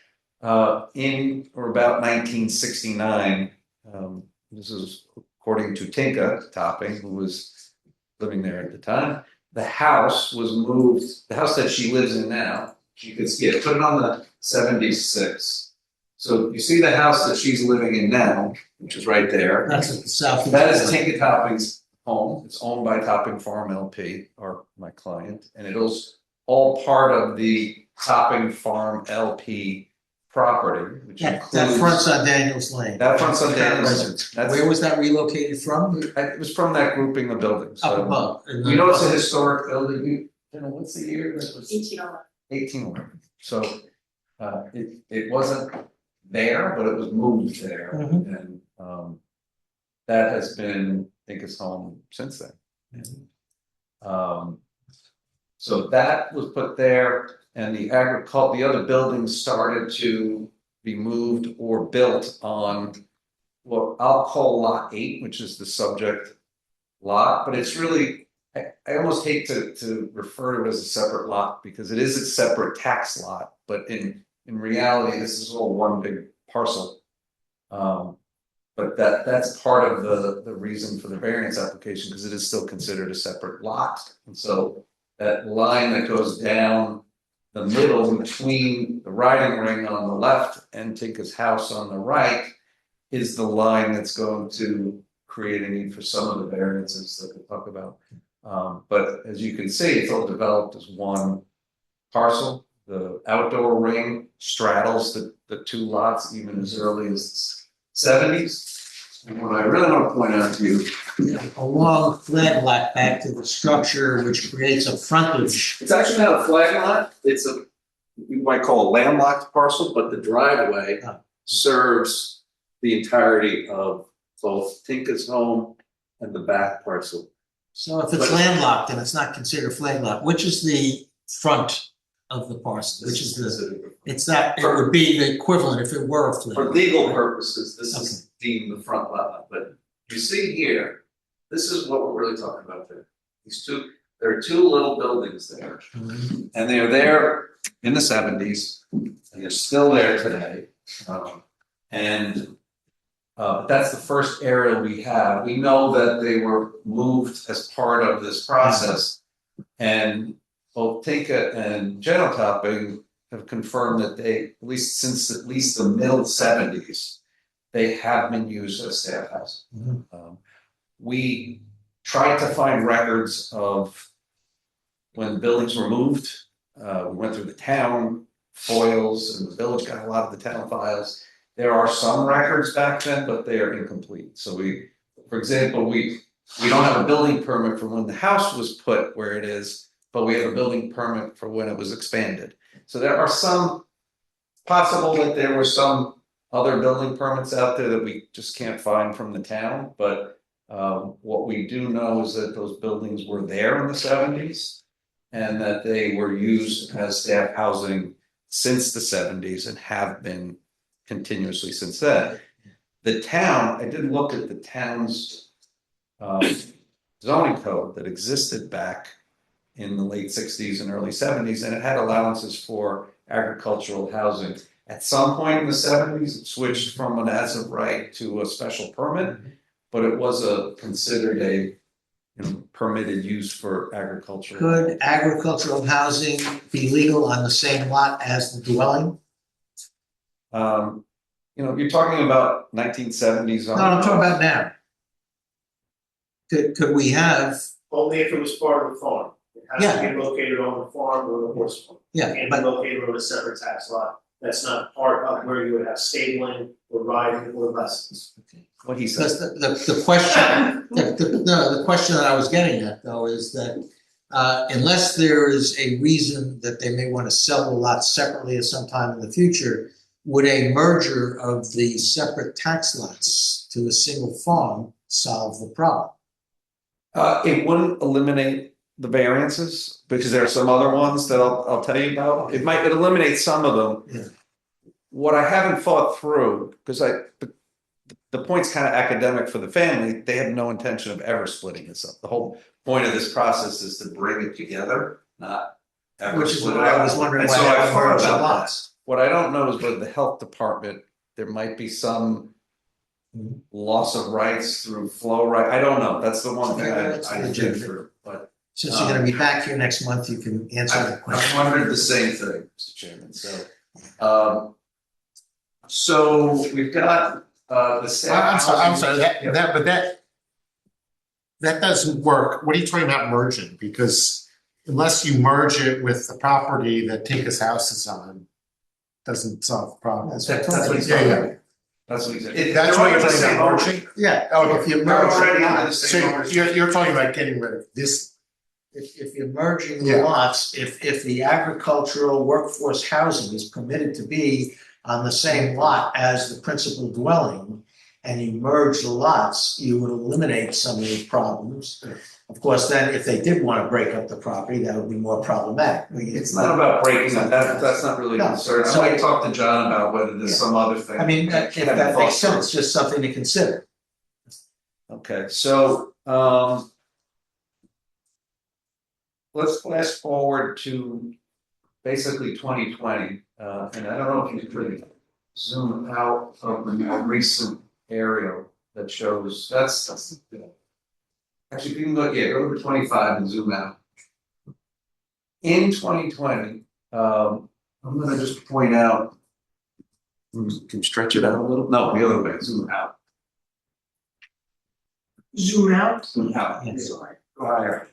In or about 1969, this is according to Tinka Topping, who was living there at the time. The house was moved. The house that she lives in now, you can see it. Put it on the 76. So you see the house that she's living in now, which is right there. That's at the south. That is Tinka Topping's home. It's owned by Topping Farm LP, or my client, and it was all part of the Topping Farm LP property, which That includes. fronts on Daniels Lane. That fronts on Daniels Lane. Residence. Where was that relocated from? It was from that grouping of buildings. Up above. You know, it's a historic building. You know, what's the year? That was 1811. 1811. So it wasn't there, but it was moved there, and that has been, I think, his home since then. So that was put there, and the other buildings started to be moved or built on what I'll call Lot 8, which is the subject lot, but it's really, I almost hate to refer to it as a separate lot because it is a separate tax lot, but in reality, this is all one big parcel. But that's part of the reason for the variance application, because it is still considered a separate lot. And so that line that goes down the middle between the riding ring on the left and Tinka's house on the right is the line that's going to create a need for some of the variances that we'll talk about. But as you can see, it's all developed as one parcel. The outdoor ring straddles the 2 lots even as early as the 70s. And what I really want to point out to you, A long flag lot back to the structure, which creates a frontage. it's actually not a flag lot. It's you might call a landlocked parcel, but the driveway serves the entirety of both Tinka's home and the back parcel. So if it's landlocked, then it's not considered flag lot. Which is the front of the parcel, which is it's that, it would be the equivalent if it were a flip. For legal purposes, this is deemed the front lot line, but you see here, this is what we're really talking about there. There are two little buildings there, and they're there in the seventies, and they're still there today. But that's the first area we have. We know that they were moved as part of this process, and both Tinka and Genotopping have confirmed that they, at least since at least the middle seventies, they have been used as staff housing. We tried to find records of when buildings were moved. We went through the town foils, and the village got a lot of the town files. There are some records back then, but they are incomplete. So for example, we don't have a building permit for when the house was put where it is, but we have a building permit for when it was expanded. So there are some possible that there were some other building permits out there that we just can't find from the town, but what we do know is that those buildings were there in the seventies and that they were used as staff housing since the seventies and have been continuously since then. The town, I did look at the town's zoning code that existed back in the late sixties and early seventies, and it had allowances for agricultural housing. At some point in the seventies, it switched from an as of right to a special permit, but it was considered a permitted use for agriculture. Could agricultural housing be legal on the same lot as the dwelling? You're talking about 1970s. No, I'm talking about now. Could we have, Only if it was part of the farm. It has to be located on the farm or the horse farm. It can't be located on a separate tax lot. That's not part of where you would have stabling or riding or lessons. What he says. because the question, the question that I was getting at though is that unless there is a reason that they may want to sell the lot separately at some time in the future, would a merger of the separate tax lots to a single farm solve the problem? It wouldn't eliminate the variances because there are some other ones that I'll tell you about. It eliminate some of them. Yeah. What I haven't thought through, because the point's kind of academic for the family, they have no intention of ever splitting this up. The whole point of this process is to bring it together, not ever Which is split what it I up. was wondering And why so they I've haven't thought merged the about that. lots. What I don't know is whether the health department, there might be some loss of rights through flow right. I don't know. That's the one thing I dig through. But Since you're gonna be back here next month, you can answer that I question. wondered the same thing, Mr. Chairman. So we've got the staff. I'm sorry, that doesn't work. What are you talking about merging? Because unless you merge it with the property that Tinka's house is on, doesn't solve the problem. That's what he's Yeah, talking yeah. about. That's what he's saying. That's They're what you're under the talking same about ownership. merging? Yeah, Okay. if you They're merge already the under the lots, same So ownership. you're talking about getting rid of this. if you're merging the Yeah. lots, if the agricultural workforce housing is permitted to be on the same lot as the principal dwelling, and you merge the lots, you would eliminate some of these problems. Of course, then if they did want to break up the property, that would be more problematic. It's not about breaking up. That's not really a No. concern. I So- might talk to John about whether there's some other thing. I mean, if Haven't that thought makes through. sense, just something to consider. Okay, so let's fast forward to basically 2020, and I don't know if you could zoom out of the more recent aerial that shows that's actually if you can go to 25 and zoom out. In 2020, I'm going to just point out. Can you stretch it out a little? No, the other way. Zoom out. Zoom out. Zoom out. Yes. Sorry. Go higher.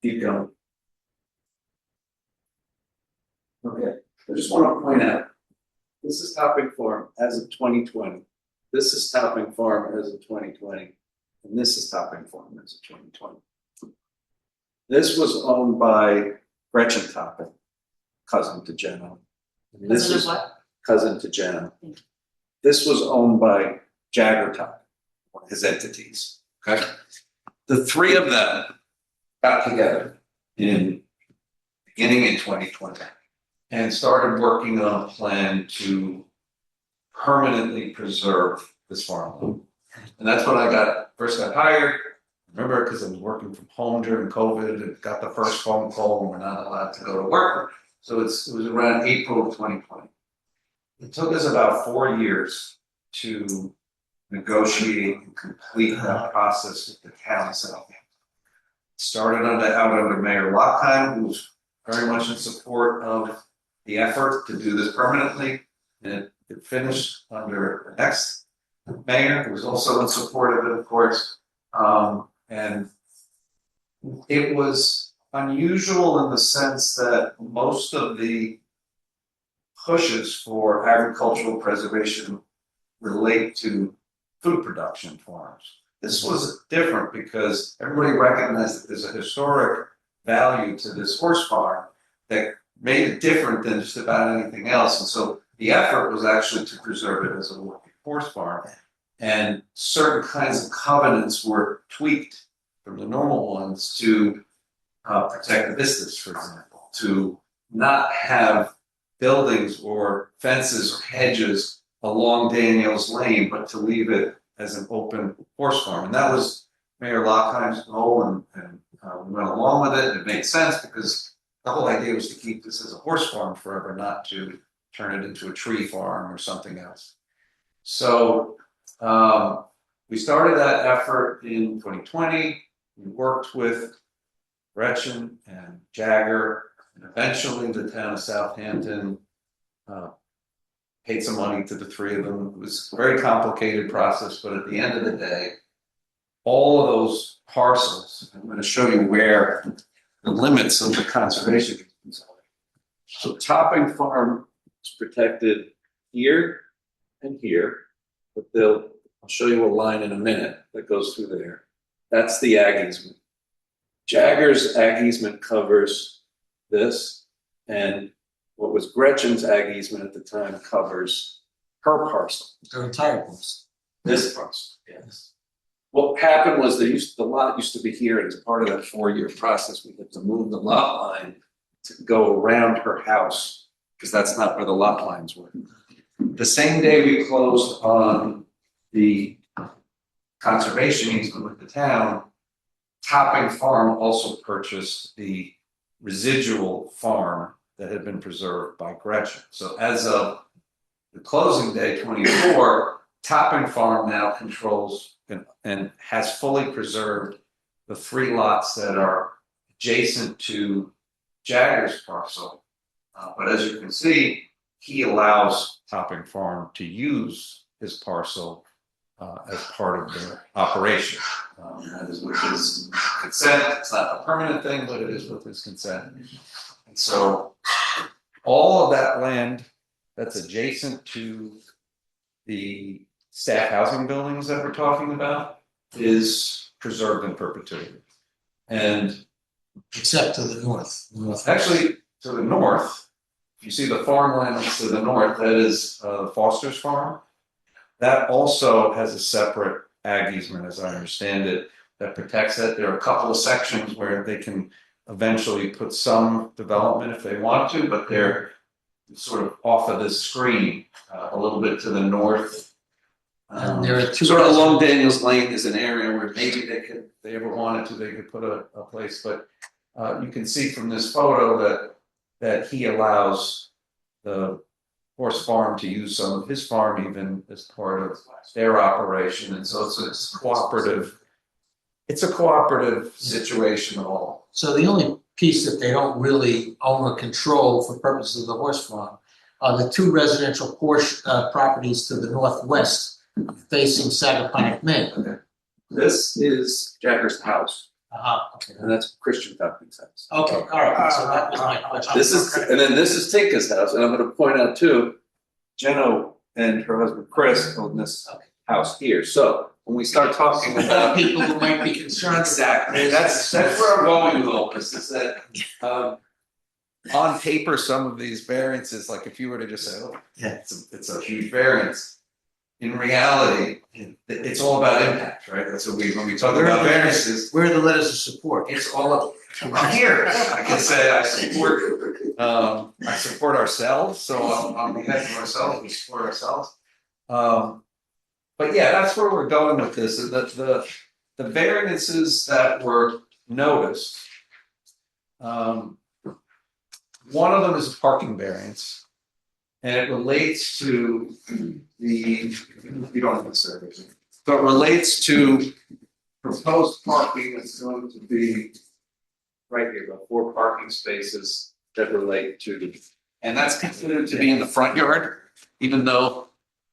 Keep going. Okay, I just want to point out, this is Topping Farm as of 2020. This is Topping Farm as of 2020. And this is Topping Farm as of 2020. This was owned by Gretchen Topping, cousin to Jenna. And this Cousin of is what? cousin to Jenna. This was owned by Jagger Topping, one of his entities. Okay. The three of them got together in beginning in 2020, and started working on a plan to permanently preserve this farmland. And that's when I first got hired. Remember, because I was working from home during COVID and got the first phone call and we're not allowed to go to work. So it was around April of 2020. It took us about 4 years to negotiate and complete that process with the town of Southampton. Started out under Mayor Lockheim, who was very much in support of the effort to do this permanently. And it finished under the next mayor, who was also in support of it, of course. And it was unusual in the sense that most of the pushes for agricultural preservation relate to food production farms. This was different because everybody recognized that there's a historic value to this horse farm that made it different than just about anything else. And so the effort was actually to preserve it as a working horse farm. And certain kinds of covenants were tweaked from the normal ones to protect the vistas, for example, to not have buildings or fences or hedges along Daniels Lane, but to leave it as an open horse farm. And that was Mayor Lockheim's goal, and we went along with it. And it made sense because the whole idea was to keep this as a horse farm forever, not to turn it into a tree farm or something else. So we started that effort in 2020. We worked with Gretchen and Jagger, and eventually the town of Southampton paid some money to the three of them. It was a very complicated process, but at the end of the day, all of those parcels, I'm going to show you where the limits of the conservation. So Topping Farm is protected here and here, but I'll show you a line in a minute that goes through there. That's the ag easement. Jagger's ag easement covers this, and what was Gretchen's ag easement at the time covers her parcel. Their entire parcel. This parcel, yes. What happened was the lot used to be here, and as part of that 4-year process, we had to move the lot line to go around her house, because that's not where the lot lines were. The same day we closed on the conservation easement with the town, Topping Farm also purchased the residual farm that had been preserved by Gretchen. So as of the closing day, 24, Topping Farm now controls and has fully preserved the 3 lots that are adjacent to Jagger's parcel. But as you can see, he allows Topping Farm to use his parcel as part of the operation. That is with his consent. It's not a permanent thing, but it is with his consent. And so all of that land that's adjacent to the staff housing buildings that we're talking about is preserved in perpetuity. And Except to the north. actually, to the north, if you see the farmland that's to the north, that is Foster's farm. That also has a separate ag easement, as I understand it, that protects it. There are a couple of sections where they can eventually put some development if they want to, but they're sort of off of this screen, a little bit to the north. And there are 2 sort of along Daniels Lane is an area where maybe if they ever wanted to, they could put a place. But you can see from this photo that he allows the horse farm to use some of his farm even as part of their operation. And so it's cooperative. It's a cooperative situation all. So the only piece that they don't really own or control for purposes of the horse farm are the 2 residential properties to the northwest facing Sagaponic Main. Okay. This is Jagger's house, Okay. and that's Christian Topping's house. Okay, all right, so that was my question. This is Tinka's house, and I'm going to point out too, Jenno and her husband Chris own this house here. So when we start talking about people who might be concerned. exactly, that's where I'm going with all this. Is that on paper, some of these variances, like if you were to just say, "Oh, Yeah. it's a huge variance," in reality, it's all about impact, right? That's what when we talk about variances. Where are the letters of support? It's all I'm here, I can say I support ourselves, so on behalf of ourselves, we support ourselves. But yeah, that's where we're going with this, is that the variances that were noticed. One of them is a parking variance. And it relates to you don't have the survey, so it relates to proposed parking that's going to be right here, about 4 parking spaces that relate to, and that's considered to be in the front yard, even though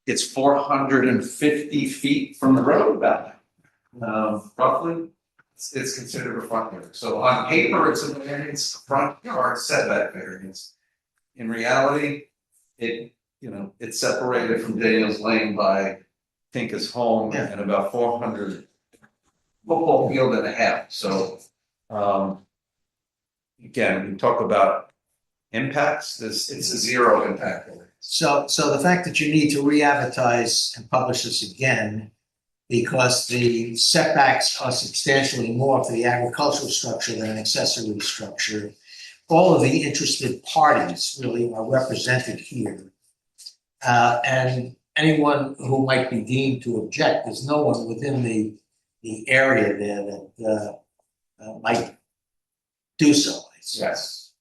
it's 450 feet from the road, about roughly. It's considered a front yard. So on paper, it's a variance, front yard setback variance. In reality, it's separated from Daniels Lane by Tinka's home and about 400 football field and a half. So again, we talk about impacts, it's a zero impact. So the fact that you need to re-advertise and publish this again, because the setbacks are substantially more for the agricultural structure than an accessory structure. All of the interested parties really are represented here. And anyone who might be deemed to object, there's no one within the area there that might do so. Yes,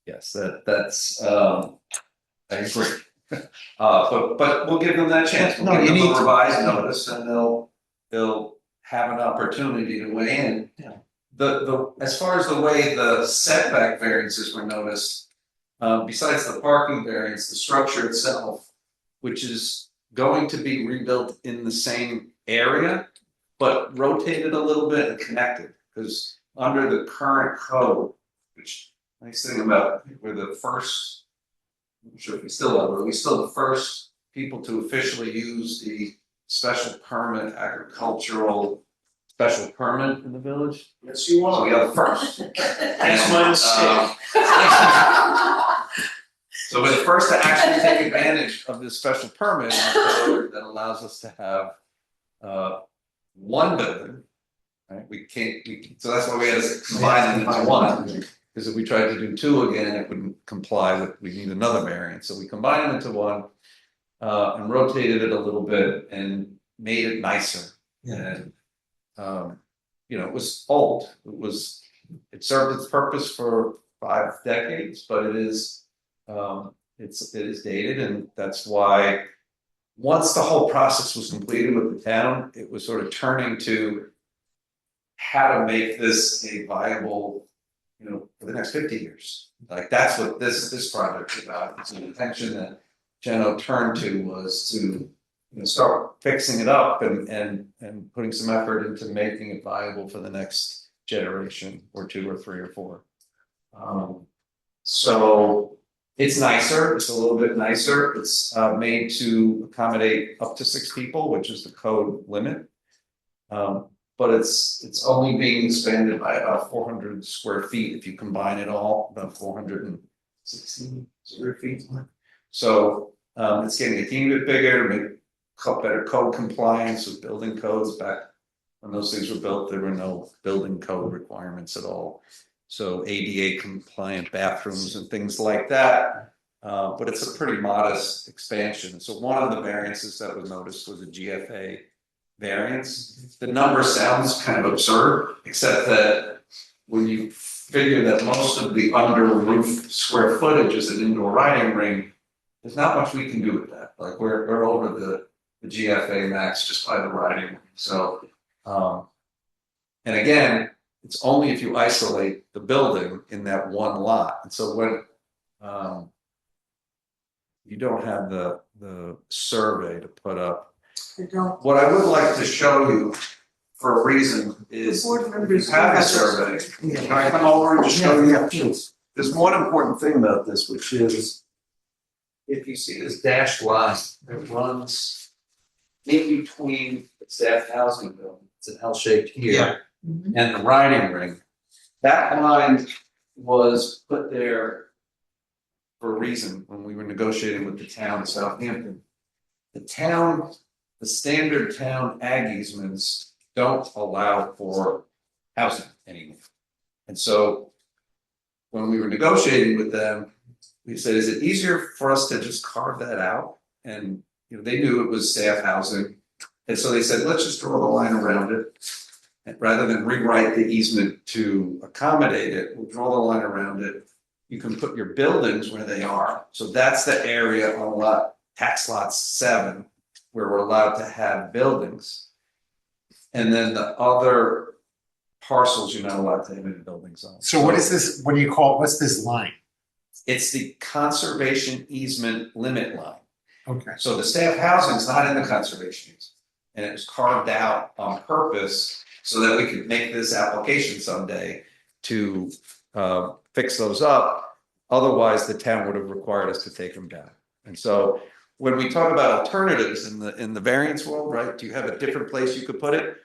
that's I agree. But we'll give them that chance. We'll give them a revised notice, and they'll have an opportunity to weigh in. Yeah. The as far as the way the setback variances were noticed, besides the parking variance, the structure itself, which is going to be rebuilt in the same area, but rotated a little bit and connected, because under the current code, which nice thing about we're the first, I'm sure if we still are, but we're still the first people to officially use the special permit agricultural special permit in the village. Yes, you So we are the first. That's my mistake. So we're the first to actually take advantage of this special permit that allows us to have one building, right? So that's why we had to combine them into one, because if we tried to do 2 again, it wouldn't comply with, we need another variance. So we combined them into one and rotated it a little bit and made it nicer. And it was old. It served its purpose for 5 decades, but it is dated, and that's why once the whole process was completed with the town, it was sort of turning to how to make this a viable, for the next 50 years. Like that's what this project is about. It's an intention that Geno turned to was to start fixing it up and putting some effort into making it viable for the next generation or 2 or 3 or 4. So it's nicer. It's a little bit nicer. It's made to accommodate up to 6 people, which is the code limit. But it's only being expanded by about 400 square feet if you combine it all, about 460 square feet. So it's getting a teeny bit bigger, make better code compliance with building codes. Back when those things were built, there were no building code requirements at all. So ADA compliant bathrooms and things like that. But it's a pretty modest expansion. So one of the variances that was noticed was a GFA variance. The number sounds kind of absurd, except that when you figure that most of the under roof square footage is an indoor riding ring, there's not much we can do with that. Like we're over the GFA max just by the riding ring. So, and again, it's only if you isolate the building in that one lot. And so when you don't have the survey to put up, what I would like to show you for a reason is you have a survey. Can I come over and just show you? There's one important thing about this, which is if you see this dashed line that runs in between the staff housing building, it's an L-shaped here, and the riding ring. That line was put there for a reason when we were negotiating with the town of Southampton. The standard town ag easements don't allow for housing anymore. And so when we were negotiating with them, we said, is it easier for us to just carve that out? And, they knew it was staff housing. And so they said, let's just draw the line around it. And rather than rewrite the easement to accommodate it, we'll draw the line around it. You can put your buildings where they are. So that's the area on tax lot 7, where we're allowed to have buildings. And then the other parcels, you're not allowed to have any buildings on. So what is this, what's this line? It's the conservation easement limit line. Okay. So the staff housing is not in the conservation easement. And it was carved out on purpose so that we could make this application someday to fix those up. Otherwise, the town would have required us to take them down. And so when we talk about alternatives in the variance world, right? Do you have a different place you could put it?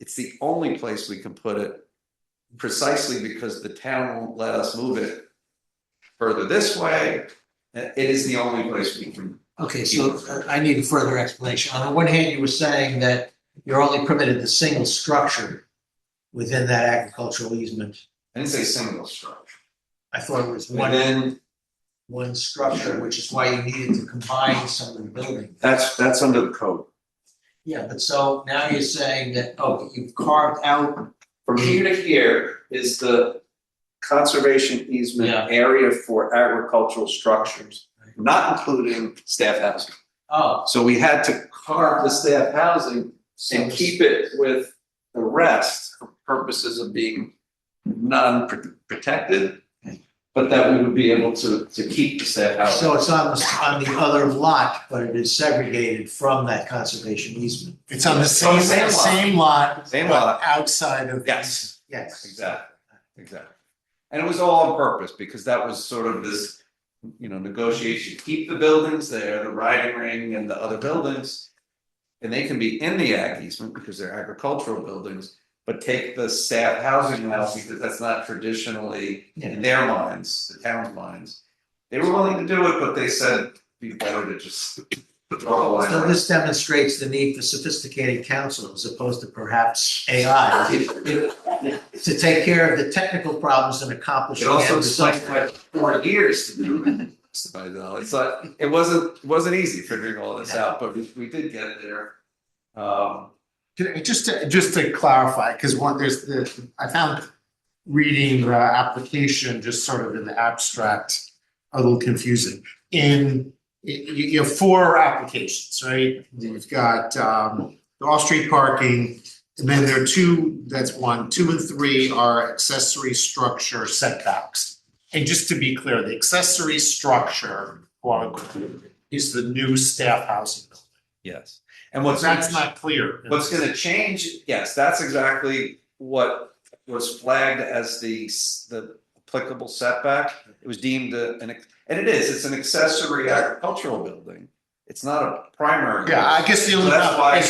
It's the only place we can put it, precisely because the town won't let us move it further this way. It is the only place we can. Okay, so I need a further explanation. On the one hand, you were saying that you're only permitted the single structure within that agricultural easement. I didn't say single structure. I thought it was one structure, which is why you needed to combine some of the buildings. That's under the code. Yeah, but so now you're saying that, you've carved out. From here to here is the conservation easement area for agricultural structures, not including staff housing. Oh, So we had to carve the staff housing and keep it with the rest for purposes of being non-protected, but that we would be able to keep the staff housing. so it's on the other lot, but it is segregated from that conservation easement. It's on the same lot. Same but lot. Outside of. Yes. Yes. Exactly. And it was all on purpose because that was sort of this, negotiation. Keep the buildings there, the riding ring and the other buildings. And they can be in the ag easement because they're agricultural buildings, but take the staff housing out because that's not traditionally in their minds, the town's minds. They were willing to do it, but they said it'd be better to just draw the line. So this demonstrates the need for sophisticated counsel as opposed to perhaps AI to take care of the technical problems and accomplish. It also the took like 4 years to do it. It's like, it wasn't easy figuring all this out, but we did get there. Just to clarify, because I found reading the application just sort of in the abstract a little confusing. You have 4 applications, right? You've got the off-street parking, and then there are 2, that's 1, 2 and 3 are accessory structure setbacks. And just to be clear, the accessory structure, is the new staff housing building. Yes. And That's not clear. What's gonna change, yes, that's exactly what was flagged as the applicable setback. It was deemed and it is, it's an accessory agricultural building. It's not a primary. Yeah, I guess the only. So that's why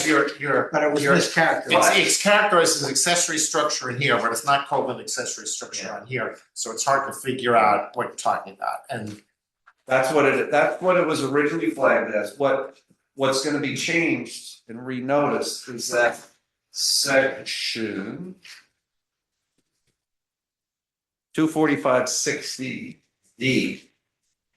But it was mischaracterized. It's characterized as an accessory structure in here, but it's not called an accessory structure on here, so it's hard to figure out what you're talking about, and. that's what it was originally flagged as. What's gonna be changed and renoticed is that section 245-60D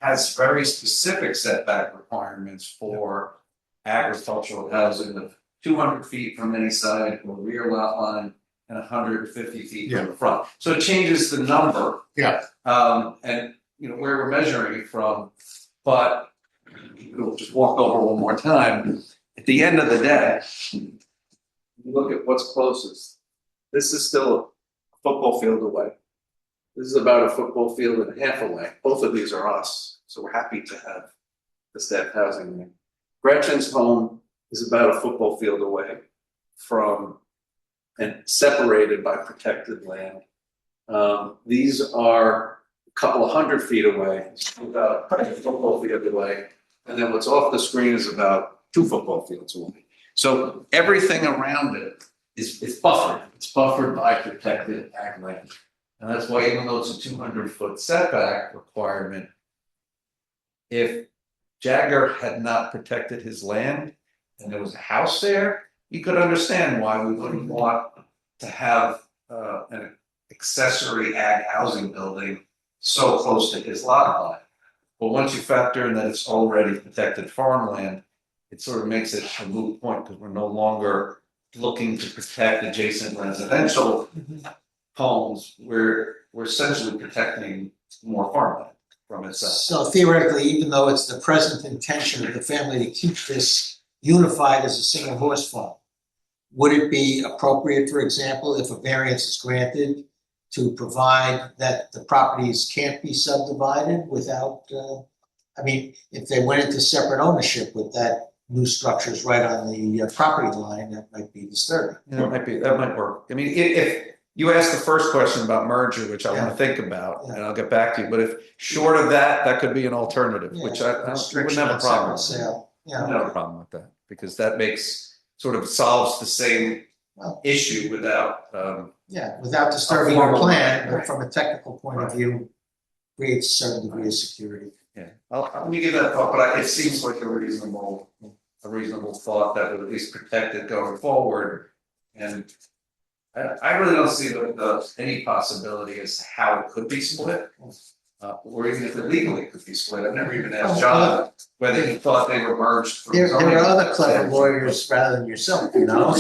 has very specific setback requirements for agricultural housing of 200 feet from any side or rear lot line and 150 feet from the front. So it changes the number. Yeah. And where we're measuring it from, but we'll just walk over one more time. At the end of the day, you look at what's closest. This is still a football field away. This is about a football field and a half away. Both of these are us, so we're happy to have the staff housing there. Gretchen's home is about a football field away from and separated by protected land. These are a couple of 100 feet away, about a football field away, and then what's off the screen is about 2 football fields away. So everything around it is buffered. It's buffered by protected ag land. And that's why even though it's a 200-foot setback requirement, if Jagger had not protected his land and there was a house there, you could understand why we wouldn't want to have an accessory ag housing building so close to his lot line. But once you factor in that it's already protected farmland, it sort of makes it a moot point because we're no longer looking to protect adjacent residential homes. We're essentially protecting more farmland from itself. So theoretically, even though it's the present intention of the family to keep this unified as a single horse farm, would it be appropriate, for example, if a variance is granted, to provide that the properties can't be subdivided without, I mean, if they went into separate ownership with that new structures right on the property line, that might be disturbing. That might work. I mean, if you asked the first question about merger, which I want to think about, and I'll get back to you, but if short of that, that could be an alternative, which I wouldn't have a problem with. Sale. I don't have a problem with that, because that sort of solves the same issue without, without disturbing your plan, but from a technical point of view, creates a certain degree of security. yeah. Let me give that thought, but it seems like a reasonable thought that would at least protect it going forward. And I really don't see any possibility as to how it could be split, or even if it legally could be split. I've never even asked John whether he thought they were merged. There are other clever lawyers rather than yourself, you know?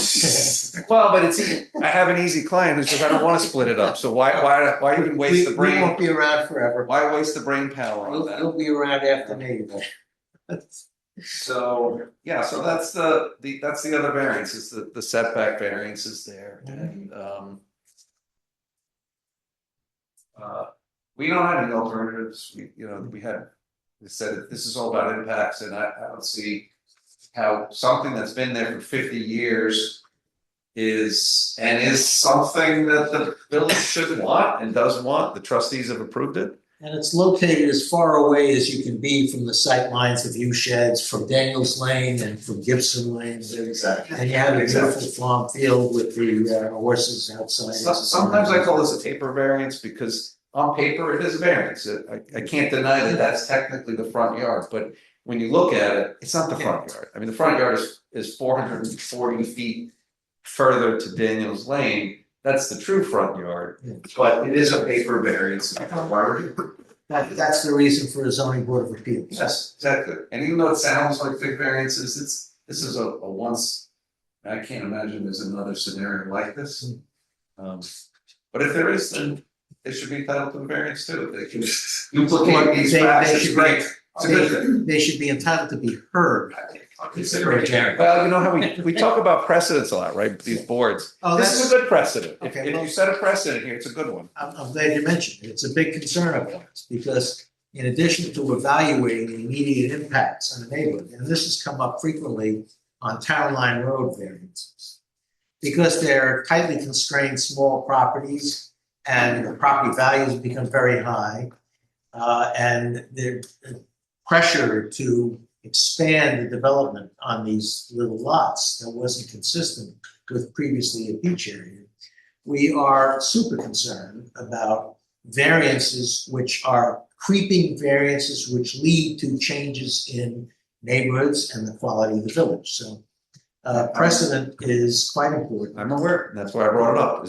Well, but I have an easy client who says, I don't want to split it up, so why even waste the brain? We won't be around forever. Why waste the brain power on that? You'll be around after me. So, yeah, so that's the other variance, is the setback variance is there, and we don't have any alternatives. We said that this is all about impacts, and I don't see how something that's been there for 50 years is something that the village should want and does want. The trustees have approved it. And it's located as far away as you can be from the sight lines of view sheds, from Daniels Lane and from Gibson Lane. Exactly. And you have a beautiful farm field with the horses outside. Sometimes I call this a paper variance because on paper it is a variance. I can't deny that that's technically the front yard, but when you look at it, it's not the front yard. I mean, the front yard is 440 feet further to Daniels Lane. That's the true front yard, but it is a paper variance. That's the reason for a zoning board of appeals. Yes, exactly. And even though it sounds like big variances, this is a once. I can't imagine there's another scenario like this. But if there is, then they should be entitled to the variance too. They can duplicate these facts. It's great. It's a good thing. They should be entitled to be heard. Well, you know how we talk about precedents a lot, right? These boards. This is a good precedent. If you set a precedent here, it's a good one. I'm glad you mentioned it. It's a big concern of ours because in addition to evaluating the immediate impacts on the neighborhood, and this has come up frequently on Town Line Road variances, because they're tightly constrained small properties and the property values become very high, and the pressure to expand the development on these little lots that wasn't consistent with previously a beach area. We are super concerned about variances which are creeping variances which lead to changes in neighborhoods and the quality of the village. So precedent is quite important. I'm aware, and that's why I brought it up,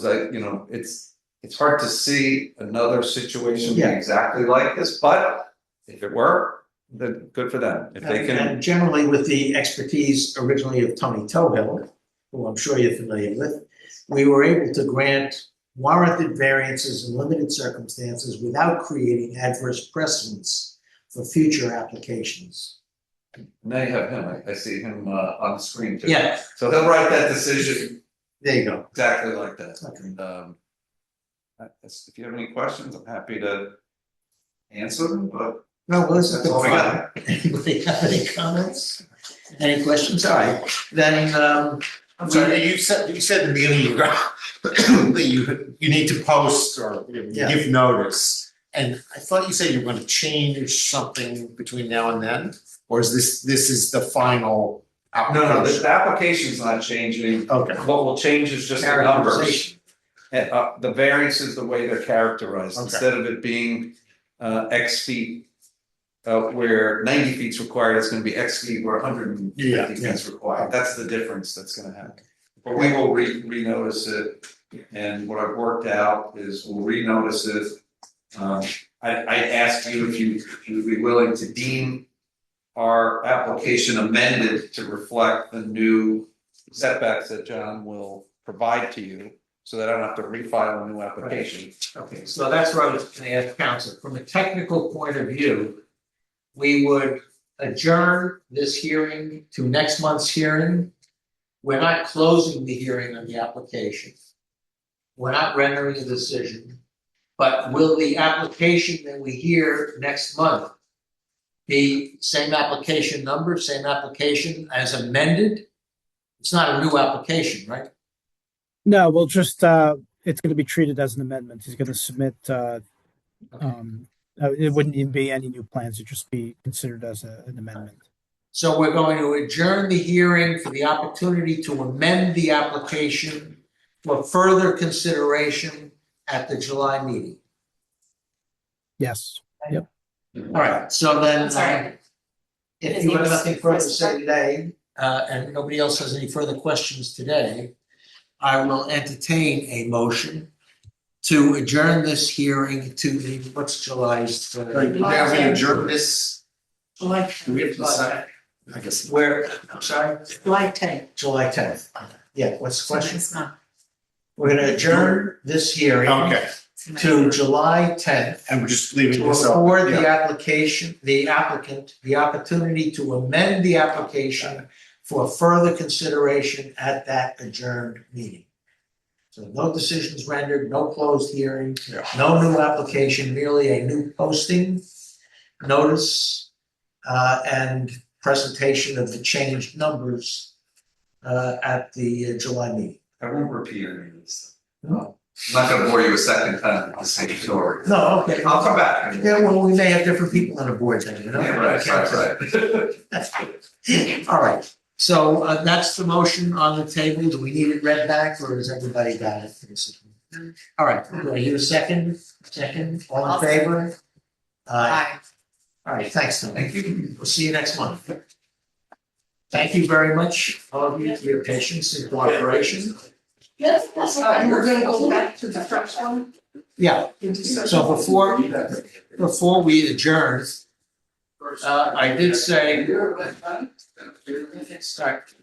is it's hard to see another situation be exactly like this, but if it were, then good for them. If they can. And generally with the expertise originally of Tony Tohill, who I'm sure you're familiar with, we were able to grant warranted variances in limited circumstances without creating adverse precedents for future applications. Now you have him. I see him on the screen too. Yeah. So he'll write that decision. There you go. Exactly like that. Okay. And if you have any questions, I'm happy to answer them, but No, well, this is that's all we got. Anybody have any comments? Any questions? All right, then, I'm sorry, you said at the beginning that you need to post or give notice. And I thought you said you were going to change something between now and then, or is this is the final application? No, the application's not changing. Okay. What will change is just the numbers. And the variance is the way they're characterized. Okay. Instead of it being X feet where 90 feet is required, it's going to be X feet where 150 feet is required. That's the difference that's going to happen. But we will renotice it, and what I've worked out is we'll renotice it I asked you if you would be willing to deem our application amended to reflect the new setbacks that John will provide to you, so that I don't have to refile a new application. Okay, so that's what I was gonna ask council. From a technical point of view, we would adjourn this hearing to next month's hearing. We're not closing the hearing on the application. We're not rendering a decision. But will the application that we hear next month be same application number, same application as amended? It's not a new application, right? No, we'll just, it's going to be treated as an amendment. He's going to submit, it wouldn't even be any new plans. It'd just be considered as an amendment. So we're going to adjourn the hearing for the opportunity to amend the application for further consideration at the July meeting. Yes. Yep. All right, so then, I'm sorry. if you have nothing further to say today, and nobody else has any further questions today, I will entertain a motion to adjourn this hearing to the, what's July's? Are we adjourn this? July Do we have to decide? I guess. Where, I'm sorry, July 10th. July 10th. Yeah, what's the question? It's not. We're gonna adjourn this hearing Okay, to July 10th. and we're just leaving To this up. afford Yeah. the application, the applicant, the opportunity to amend the application for further consideration at that adjourned meeting. So no decisions rendered, no closed hearing, Yeah. no new application, merely a new posting, notice, and presentation of the changed numbers at the July meeting. I won't repeat any of this. I'm not gonna bore you a second time with the same story. No, okay. I'll come back. Yeah, well, we may have different people on the board then, you know? Yeah, right. That's good. All right, so that's the motion on the table. Do we need it read back or has everybody got it? All right, do I hear a second? Second, all in favor? Aye. All right, thanks, Tom. Thank you. We'll see you next month. Thank you very much, all of you, for your patience and cooperation. Yes, and we're gonna go back to the first one. Yeah, so before we adjourn, I did say. Start.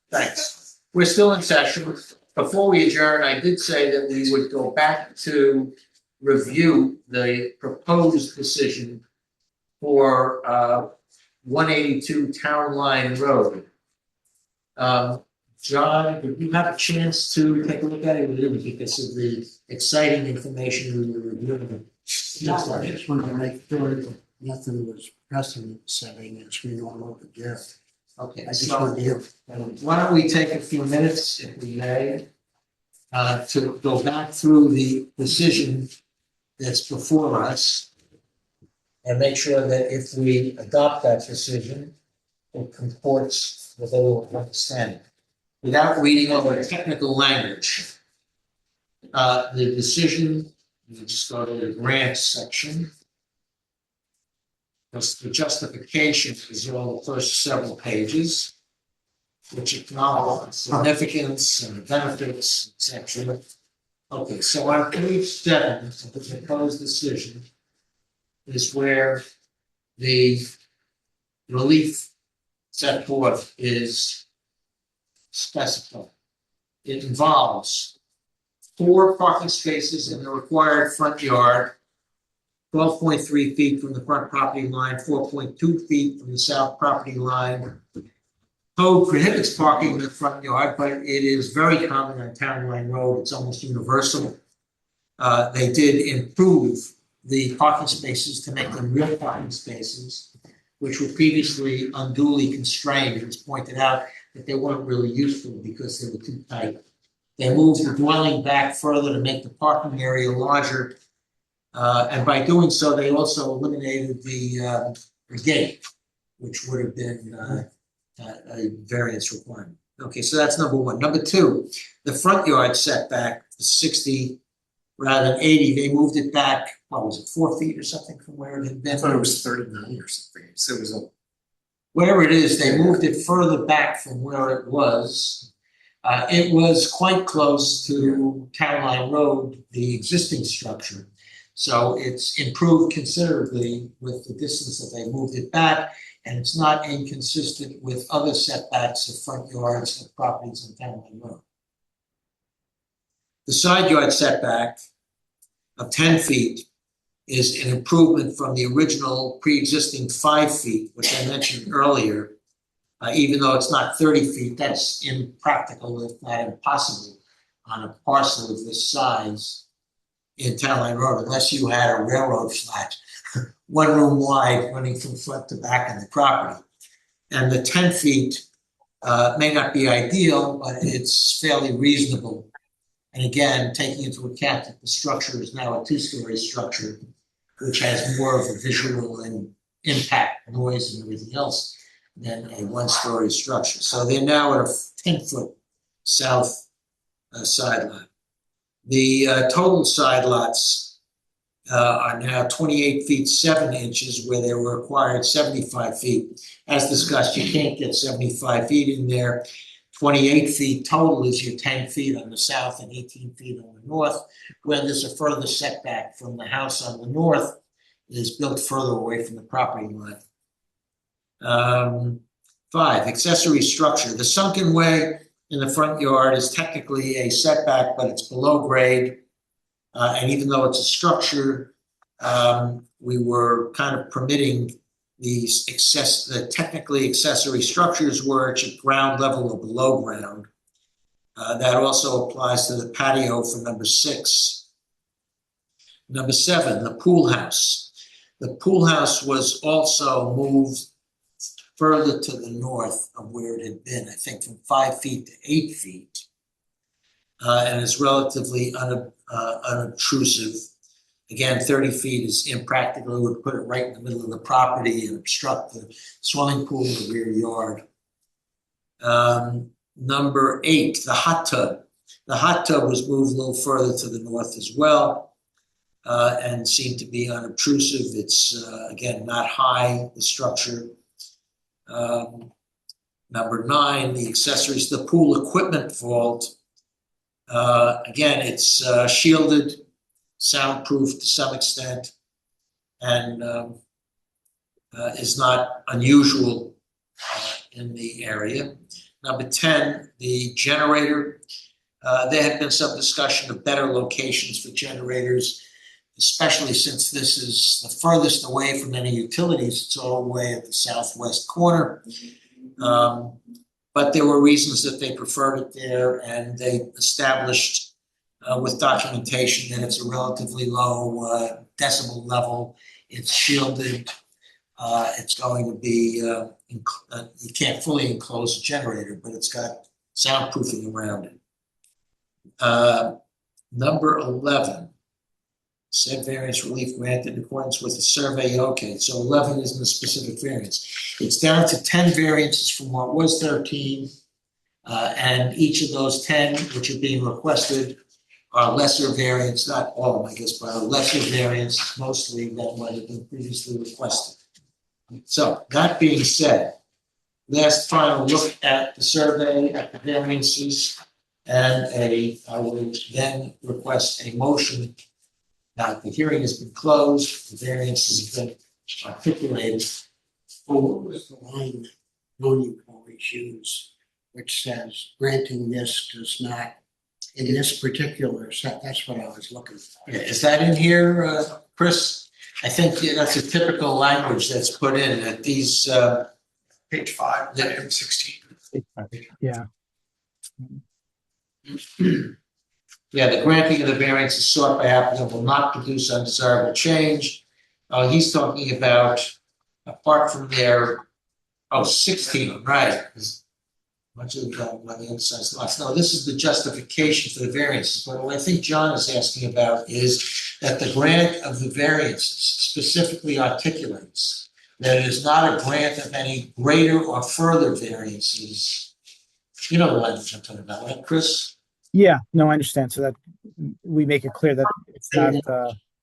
Thanks. We're still in session. Before we adjourn, I did say that we would go back to review the proposed decision for 182 Town Line Road. John, did you have a chance to take a look at it? We didn't because of the exciting information we were reviewing. Yes, I just wanted to make sure that nothing was precedent setting as we all over there. Okay, I just so wanted to hear. why don't we take a few minutes, if we may, to go back through the decision that's before us and make sure that if we adopt that decision, it comports with everyone's understanding. Without reading over the technical language, the decision, you just go to the grants section. The justification is all the first several pages, which acknowledge the significance and the benefits, etc. Okay, so on page 7 of the proposed decision is where the relief set forth is specified. It involves 4 parking spaces in the required front yard, 12.3 feet from the front property line, 4.2 feet from the south property line. Code prohibits parking in the front yard, but it is very common on Town Line Road. It's almost universal. They did improve the parking spaces to make them real parking spaces, which were previously unduly constrained. It was pointed out that they weren't really useful because they were too tight. They moved the dwelling back further to make the parking area larger. And by doing so, they also eliminated the gate, which would have been a variance requirement. Okay, so that's number 1. Number 2, the front yard setback is 60 rather than 80. They moved it back, what was it, 4 feet or something from where it had been? I thought it was 39 or something, so it was a. Whatever it is, they moved it further back from where it was. It was quite close to Town Line Road, the existing structure. So it's improved considerably with the distance that they moved it back, and it's not inconsistent with other setbacks of front yards of properties in Town Line Road. The side yard setback of 10 feet is an improvement from the original pre-existing 5 feet, which I mentioned earlier. Even though it's not 30 feet, that's impractical, if not impossible, on a parcel of this size in Town Line Road, unless you had a railroad flat, one room wide, running from front to back of the property. And the 10 feet may not be ideal, but it's fairly reasonable. And again, taking into account that the structure is now a 2-story structure, which has more of a visual and impact, noise and everything else than a 1-story structure. So they're now at a 10-foot south side lot. The total side lots are now 28 feet 7 inches, where they were required 75 feet. As discussed, you can't get 75 feet in there. 28 feet total is your 10 feet on the south and 18 feet on the north, where there's a further setback from the house on the north is built further away from the property line. 5, accessory structure. The sunken way in the front yard is technically a setback, but it's below grade. And even though it's a structure, we were kind of permitting the technically accessory structures where it's at ground level or below ground. That also applies to the patio for number 6. Number 7, the pool house. The pool house was also moved further to the north of where it had been, I think from 5 feet to 8 feet. And is relatively unobtrusive. Again, 30 feet is impractical. It would put it right in the middle of the property and obstruct the swimming pool in the rear yard. Number 8, the hot tub. The hot tub was moved a little further to the north as well, and seemed to be unobtrusive. It's, again, not high, the structure. Number 9, the accessories, the pool equipment vault. Again, it's shielded, soundproof to some extent, and is not unusual in the area. Number 10, the generator. There had been some discussion of better locations for generators, especially since this is the furthest away from any utilities. It's all the way at the southwest corner. But there were reasons that they preferred it there, and they established with documentation that it's a relatively low decibel level. It's shielded. It's going to be, you can't fully enclose a generator, but it's got soundproofing around it. Number 11, said variance relief granted in accordance with the survey. Okay, so 11 isn't a specific variance. It's down to 10 variances from what was 13, and each of those 10, which are being requested, are lesser variants, not all of them, I guess, but are lesser variants mostly than what had been previously requested. So that being said, last final look at the survey, at the variances, and I will then request a motion. Now, the hearing has been closed, the variances have been articulated. What was the line that Tony always use, which says granting this does not, in this particular set, that's what I was looking for. Yeah, is that in here, Chris? I think that's a typical language that's put in at these. Page 5, item 16. Yeah. Yeah, the granting of the variance is sought by applicant will not produce undesirable change. He's talking about, apart from their, 16, right. Much of the on the undersized lots. No, this is the justification for the variances. But what I think John is asking about is that the grant of the variances specifically articulates that it is not a grant of any greater or further variances. You know the language I'm talking about, right, Chris? Yeah, no, I understand. So that we make it clear that it's not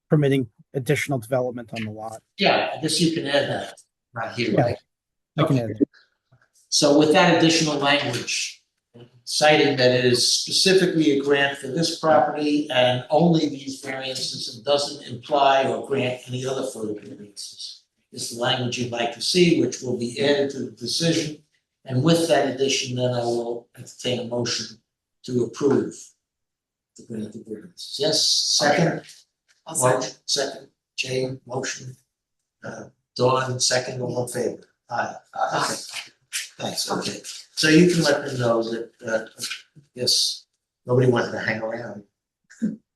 permitting additional development on the lot. Yeah, I guess you can add that right here, Yeah, right? I can add it. So with that additional language, citing that it is specifically a grant for this property and only these variances and doesn't imply or grant any other further variances. Is the language you'd like to see, which will be added to the decision. And with that addition, then I will entertain a motion to approve the grant of variances. Yes, second? Motion, second, Jane, motion. Dawn, second, all in favor? Aye. Okay. Thanks, okay. So you can let them know that, yes, nobody wanted to hang around.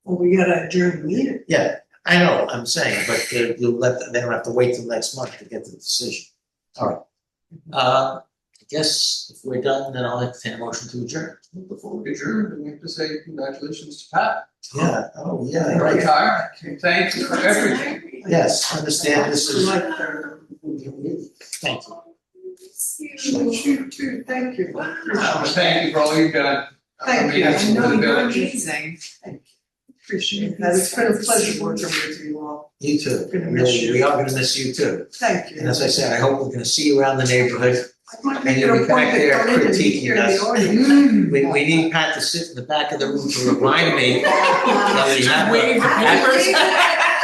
Well, we gotta adjourn the meeting. Yeah, I know, I'm saying, but you'll let them, they don't have to wait till next month to get the decision. All right. I guess if we're done, then I'll entertain a motion to adjourn. Before we adjourn, we have to say congratulations to Pat. Yeah, oh, yeah, For right. retirement. Thank you for everything. Yes, understand this is, Like, thank you. you too, thank you. Thank you for all you've done. Thank you, I For know the you're village. amazing. Thank you. Appreciate that, it's been a pleasure working with you all. You too. Gonna miss Really, you. we are gonna miss you too. Thank you. And as I said, I hope we're gonna see you around the neighborhood. I might And make it you'll a be point back to there come in and critiquing hear the us. audience. We need Pat to sit in the back of the room to remind me that we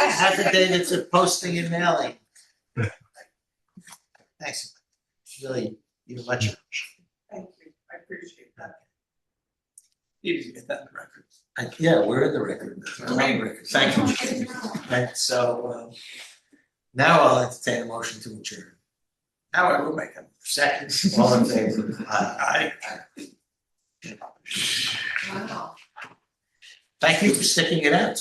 have the day that's a posting and mailing. Thanks. Really, you're much. Thank you, I appreciate that. Need to get that in the record. Yeah, we're in the record. We're on the record. Thank you. And so, now I'll entertain a motion to adjourn. Now I will make them. Second, all in favor? Aye. Wow. Thank you for sticking it out.